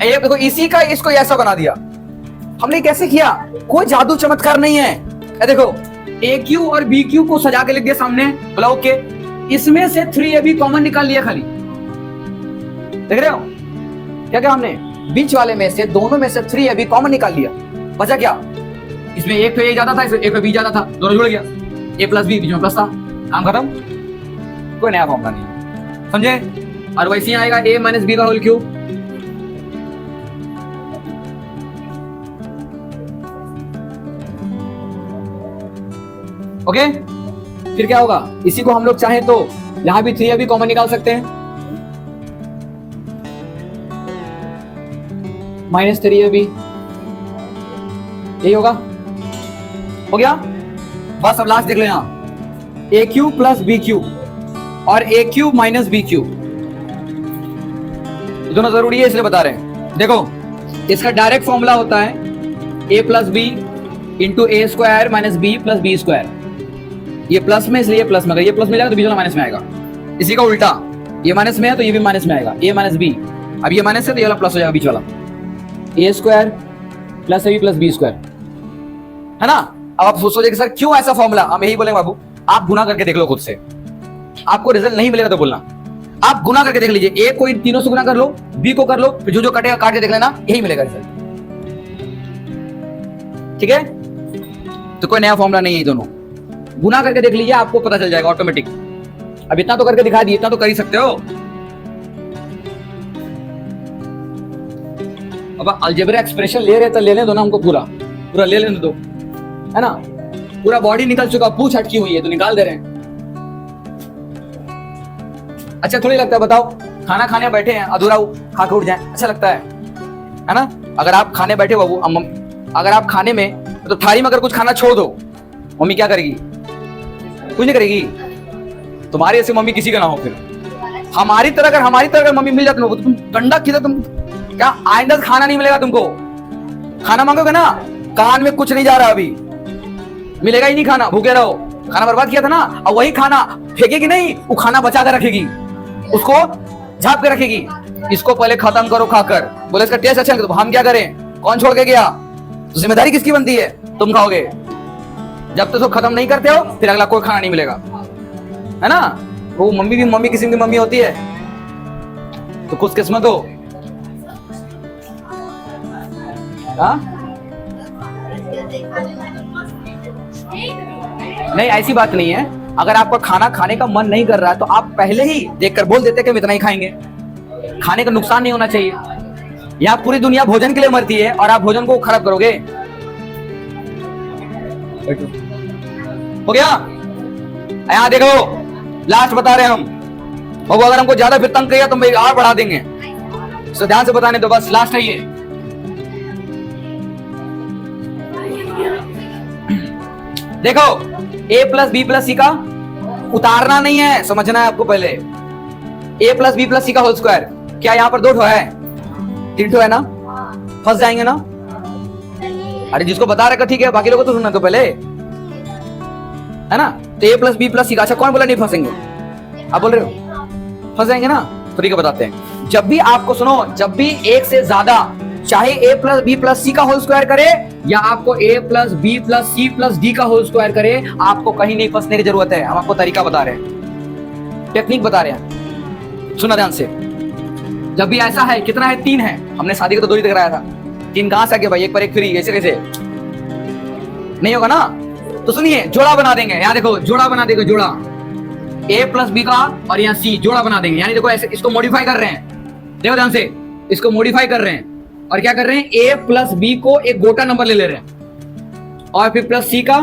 ये देखो इसी का इसको ऐसा बना दिया हमने। कैसे किया? कोई जादू चमत्कार नहीं है। ये देखो ए क्यू और बी क्यू को सजा के लिख दिया सामने, बोला ओके। इसमें से 3ab कॉमन निकाल लिया खाली, देख रहे हो क्या क्या? हमने बीच वाले में से, दोनों में से 3ab कॉमन निकाल लिया, बचा क्या? इसमें एक तो ए ज्यादा था, इसमें एक बी ज्यादा था, दोनों जुड़ गया, a प्लस बी, बीच में प्लस था, काम खत्म। कोई नया फॉर्मूला नहीं, समझे? और वैसे ही आएगा a माइनस बी का होल क्यूब। ओके फिर क्या होगा? इसी को हम लोग चाहें तो यहां भी 3ab कॉमन निकाल सकते हैं, माइनस 3ab यही होगा, हो गया। बस अब लास्ट देख लो यहाँ, ए क्यूब प्लस बी क्यूब और ए क्यूब माइनस बी क्यूब, दोनों जरूरी है इसलिए बता रहे हैं। देखो इसका डायरेक्ट फॉर्मूला होता है a plus B into a square minus b plus B square. ये प्लस में इसलिए प्लस में, अगर ये प्लस में जाएगा तो बीच वाला माइनस में आएगा। इसी का उल्टा, ये माइनस में है तो ये भी माइनस में आएगा, ए माइनस बी। अब ये माइनस है तो ये वाला प्लस हो जाएगा बीच वाला, a square plus B plus B square, है ना। अब आप सोचोगे कि सर क्यों ऐसा फॉर्मूला, हम यही बोलेंगे बाबू आप गुना करके देख लो खुद से, आपको रिजल्ट नहीं मिलेगा तो बोलना। आप गुना करके देख लीजिए, ए को इन तीनों से गुना कर लो, बी को कर लो, फिर जो जो कटेगा काट के देख लेना, यही मिलेगा रिजल्ट। ठीक है, तो कोई नया फॉर्मूला नहीं है, दोनों गुना करके देख लीजिए, आपको पता चल जाएगा ऑटोमेटिक। अब इतना तो करके दिखा दिए, इतना तो कर ही सकते हो। अब अलजेब्रा एक्सप्रेशन ले रहे तो ले लें दो ना, हमको पूरा पूरा ले लेने दो, है ना। पूरा बॉडी निकल चुका, पूछ अटकी हुई है तो निकाल दे रहे हैं। अच्छा थोड़ी लगता है, बताओ खाना खाने बैठे हैं, अधूरा खा के उठ जाए, अच्छा लगता है ना। अगर आप खाने बैठे बाबू, अगर आप खाने में तो थाली में अगर कुछ खाना छोड़ दो, मम्मी क्या करेगी? कुछ नहीं करेगी। तुम्हारी ऐसी मम्मी किसी का ना हो। फिर हमारी तरह अगर मम्मी मिल जाती तो तुम गंडा खींचा, तुम क्या आइंदा खाना नहीं मिलेगा तुमको। खाना मांगोगे ना, कान में कुछ नहीं जा रहा, अभी मिलेगा ही नहीं खाना, भूखे रहो। खाना बर्बाद किया था ना, और वही खाना फेंकेगी नहीं, वो खाना बचा कर रखेगी, उसको झाप के रखेगी। इसको पहले खत्म करो खाकर, बोले इसका टेस्ट अच्छा है, तो हम क्या करें? कौन छोड़ के गया? तो जिम्मेदारी किसकी बनती है? तुम खाओगे। जब तक तो खत्म नहीं करते हो, फिर अगला कोई खाना नहीं मिलेगा, है ना। वो मम्मी किसी की मम्मी होती है तो खुश किस्मत हो। नहीं ऐसी बात नहीं है, अगर आपको खाना खाने का मन नहीं कर रहा है तो आप पहले ही देखकर बोल देते कि हम इतना ही खाएंगे। खाने का नुकसान नहीं होना चाहिए। यहाँ पूरी दुनिया भोजन के लिए मरती है और आप भोजन को खराब करोगे। हो गया? यहाँ देखो लास्ट बता रहे हैं हम, और अगर हमको ज्यादा फिर तंग किया तो हम और बढ़ा देंगे, तो ध्यान से बताने दो, बस लास्ट है ये। देखो a plus B plus C का उतारना नहीं है, समझना है आपको पहले। a plus B plus C का होल स्क्वायर, क्या यहाँ पर 2 ठो है? 3 ठो है ना, फंस जाएंगे ना। अरे जिसको बता रखा ठीक है, बाकी लोगों को तो सुनना तो पहले, है ना। तो a plus B plus C का, अच्छा कौन बोला नहीं फंसेंगे? आप बोल रहे हो फंस जाएंगे ना, तो ठीक है बताते हैं। जब भी आपको सुनो, जब भी एक से ज्यादा, चाहे a plus B plus C का होल स्क्वायर करे या आपको a plus B plus C plus D का होल स्क्वायर करे, आपको कहीं नहीं फंसने की जरूरत है। हम आपको तरीका बता रहे हैं, टेक्निक बता रहे हैं, सुना ध्यान से। जब भी ऐसा है, कितना है? 3 है, हमने शादी का तो 2 ही कराया था, 3 कहां से आ गए भाई? एक पर एक फ्री, ऐसे कैसे? नहीं होगा ना। तो सुनिए, जोड़ा बना देंगे। यहाँ देखो जोड़ा बना देंगे, जोड़ा a प्लस बी का और यहाँ c जोड़ा बना देंगे। यानी देखो ऐसे इसको मॉडिफाई कर रहे हैं, देखो ध्यान से, इसको मॉडिफाई कर रहे हैं और क्या कर रहे हैं? a प्लस बी को एक गोटा नंबर ले रहे हैं और फिर प्लस c का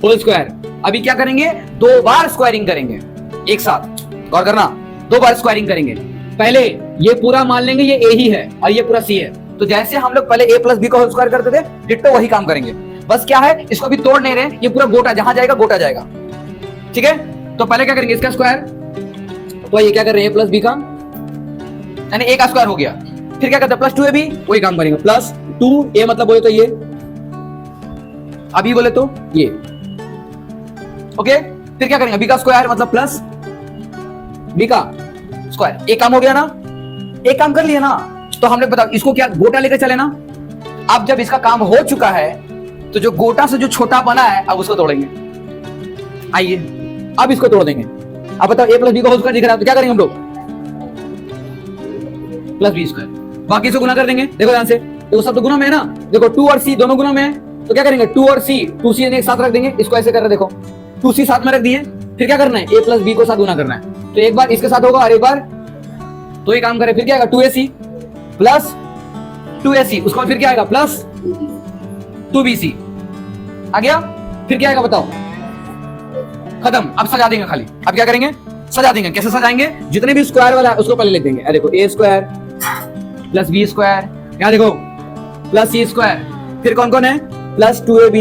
होल स्क्वायर। अभी क्या करेंगे? 2 बार स्क्वायरिंग करेंगे एक साथ, गौर करना, 2 बार स्क्वायरिंग करेंगे। पहले ये पूरा मान लेंगे ये a ही है और ये पूरा c है, तो जैसे हम लोग पहले a प्लस बी का होल स्क्वायर करते थे, डिट्टो वही काम करेंगे। बस क्या है, इसको भी तोड़ नहीं रहे, ये पूरा गोटा, जहां जाएगा गोटा जाएगा। ठीक है, तो पहले क्या करेंगे? इसका स्क्वायर, तो ये क्या कर रहे हैं? a प्लस बी का, यानी a का स्क्वायर हो गया। फिर क्या करते हैं? प्लस 2ab, वही काम करेंगे, प्लस 2a मतलब बोले तो ये, अभी बोले तो ये। ओके, फिर क्या करेंगे? b का स्क्वायर मतलब प्लस b का स्क्वायर। एक काम हो गया ना, एक काम कर लिया ना। तो हमने बताओ इसको क्या गोटा लेकर चले ना। अब जब इसका काम हो चुका है, तो जो गोटा से जो छोटा बना है, अब उसको तोड़ेंगे। आइए अब इसको तोड़ देंगे। अब बताओ a प्लस बी का होल स्क्वायर दिख रहा है, तो क्या करेंगे हम लोग? प्लस बी स्क्वायर, बाकी से गुना कर देंगे। देखो ध्यान से, देखो सब तो गुना में है ना। देखो 2 और c दोनों गुना में है, तो क्या करेंगे? 2 और c, 2c एक साथ रख देंगे। इसको ऐसे कर रहे, देखो 2c साथ में रख दिए। फिर क्या करना है? a प्लस बी को साथ गुना करना है, तो एक बार इसके साथ होगा और एक बार तो ये काम करे। फिर क्या आएगा? 2ac प्लस 2ac, उसके बाद फिर क्या आएगा? प्लस 2bc आ गया। फिर क्या आएगा बताओ? खत्म। अब सजा देंगे खाली। अब क्या करेंगे? सजा देंगे। कैसे सजाएंगे? जितने भी स्क्वायर वाला है उसको पहले लिख देंगे। देखो a square plus B square, यहाँ देखो प्लस सी स्क्वायर। फिर कौन कौन है? प्लस 2ab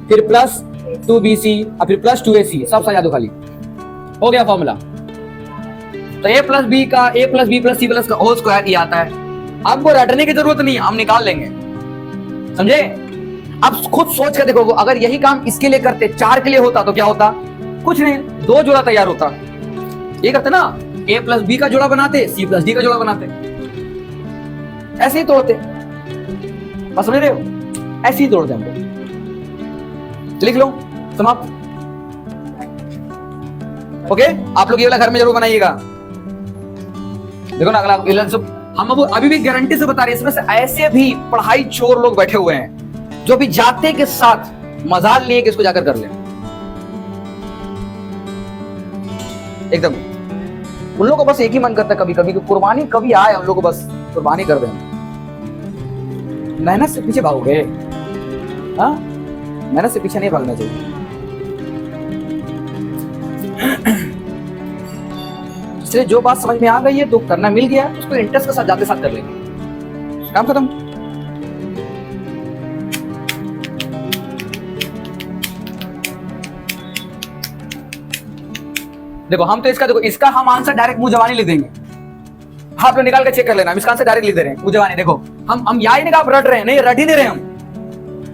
फिर प्लस 2bc और फिर प्लस 2ac सब सजा दो खाली, हो गया फॉर्मूला। तो a प्लस बी का a plus B plus C plus का होल स्क्वायर ये आता है। आपको रटने की जरूरत नहीं, हम निकाल लेंगे, समझे। अब खुद सोच कर देखो, अगर यही काम इसके लिए करते 4 के लिए होता तो क्या होता, कुछ नहीं, 2 जोड़ा तैयार होता। ये करते ना, a प्लस बी का जोड़ा बनाते, c प्लस डी का जोड़ा बनाते, ऐसे ही तोड़ते, बस समझ रहे हो, ऐसे ही तोड़ते हम लोग। लिख लो, समाप्त। ओके, आप लोग ये वाला घर में जरूर बनाइएगा। देखो ना, अगला हम अभी भी गारंटी से बता रहे हैं, इसमें से ऐसे भी पढ़ाई चोर लोग बैठे हुए हैं जो भी जाते के साथ मजाल लिए कि इसको जाकर कर ले, एकदम। उन लोगों को बस एक ही मन करता है कभी कभी कि कुर्बानी कभी आए, हम लोग को बस कुर्बानी कर दें। मेहनत से पीछे भागोगे, हाँ, मेहनत से पीछे नहीं भागना चाहिए। इसलिए जो बात समझ में आ गई है तो करना मिल गया, उसको इंटरेस्ट के साथ जाते साथ कर लेंगे, काम खत्म। देखो हम तो इसका हम आंसर डायरेक्ट मुंह जवानी लिख देंगे। आप लोग निकाल के चेक कर लेना, हम इसका आंसर डायरेक्ट लिख दे रहे हैं मुंह जवानी। देखो हम या ही नहीं आप रट रहे हैं, नहीं रट ही नहीं रहे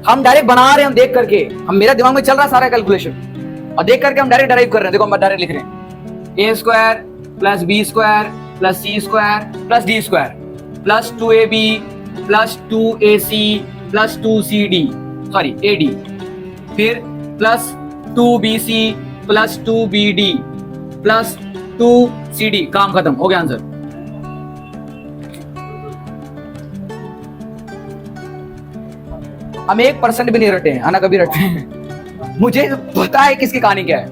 हम डायरेक्ट बना रहे हैं, हम देख करके, हम मेरे दिमाग में चल रहा है सारा कैलकुलेशन और देख करके हम डायरेक्ट ड्राइव कर रहे हैं। देखो हम डायरेक्ट लिख रहे हैं, a square plus B square plus C square plus D square plus 2ab plus 2ac plus 2cd sorry ad फिर plus 2bc plus 2bd plus 2cd, काम खत्म, हो गया आंसर। हम 1% भी नहीं रटे हैं, आना कभी रटे हैं। मुझे पता है किसकी कहानी क्या है,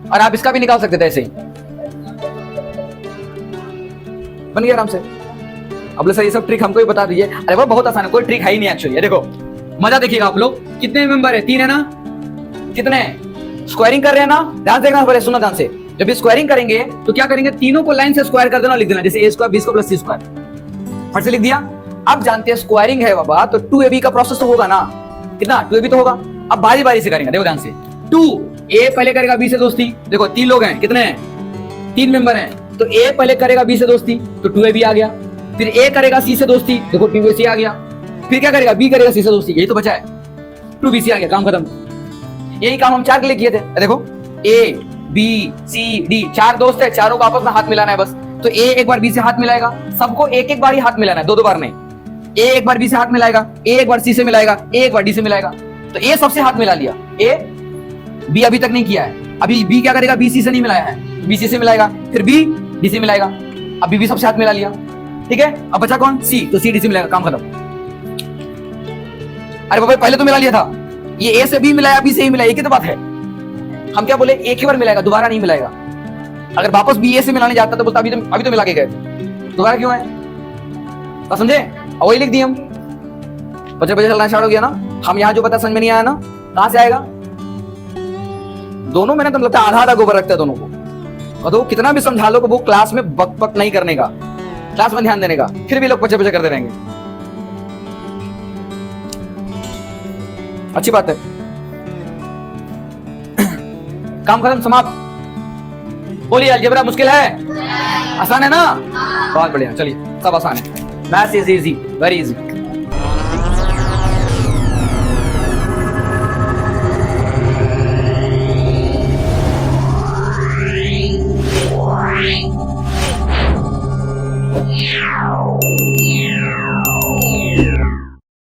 और आप इसका भी निकाल सकते थे ऐसे ही, बन गया आराम से। अब सर ये सब ट्रिक हमको ही बता दीजिए। अरे वो बहुत आसान है, कोई ट्रिक है ही नहीं एक्चुअली। देखो मजा देखिएगा आप लोग, कितने मेंबर है, 3 है ना, कितने स्क्वायरिंग कर रहे हैं ना, ध्यान देखना, पहले सुनो ध्यान से। जब स्क्वायरिंग करेंगे तो क्या करेंगे, तीनों को लाइन से स्क्वायर कर देना, लिख देना, जैसे a square b square plus c square, फट से लिख दिया। अब जानते हैं स्क्वायरिंग है बाबा, तो 2ab का प्रोसेस तो होगा ना, कितना 2ab तो होगा। अब बारी बारी से करेंगे, देखो ध्यान से। 2a पहले करेगा b से दोस्ती, देखो 3 लोग हैं, कितने हैं, 3 मेंबर हैं, तो a पहले करेगा b से दोस्ती तो 2ab आ गया, फिर a करेगा c से दोस्ती, देखो 2ac आ गया, फिर क्या करेगा b करेगा c से दोस्ती, यही तो बचा है, 2bc आ गया, काम खत्म। यही काम हम 4 के लिए किए थे। देखो a b c d 4 दोस्त है, चारों को आपस में हाथ मिलाना है बस। तो a एक बार b से हाथ मिलाएगा, सबको एक एक बार ही हाथ मिलाना है, 2 बार नहीं। a एक बार b से हाथ मिलाएगा, a एक बार c से मिलाएगा, a एक बार d से मिलाएगा। तो a सबसे हाथ मिला लिया, a b अभी तक नहीं किया है, अभी b क्या करेगा, b c से नहीं मिलाया है, b c से मिलाएगा, फिर b d से मिलाएगा, अभी भी सबसे हाथ मिला लिया, ठीक है। अब बचा कौन, c, तो c d से मिलाएगा, काम खत्म। अरे बाबा पहले तो मिला लिया था, ये a से b मिलाया, b से ही मिलाया, एक ही तो बात है। हम क्या बोले, एक ही बार मिलाएगा, दोबारा नहीं मिलाएगा। अगर वापस b a से मिलाने जाता तो बोलता अभी तो मिला के गए, दोबारा क्यों है, तो समझे। और वही लिख दिए हम, बच्चे चलना स्टार्ट हो गया ना। हम यहाँ जो पता समझ में नहीं आया ना, कहां से आएगा, दोनों में ना तो लगता है आधा आधा गोबर रखते हैं दोनों को, और तो कितना भी समझा लो, वो क्लास में बक बक नहीं करने का, क्लास में ध्यान देने का, फिर भी लोग पचे पचे करते रहेंगे। अच्छी बात है, काम खत्म, समाप्त। बोलिए अलजेब्रा मुश्किल है, आसान है ना, बहुत बढ़िया, चलिए सब आसान है, maths is easy, very easy. Wow.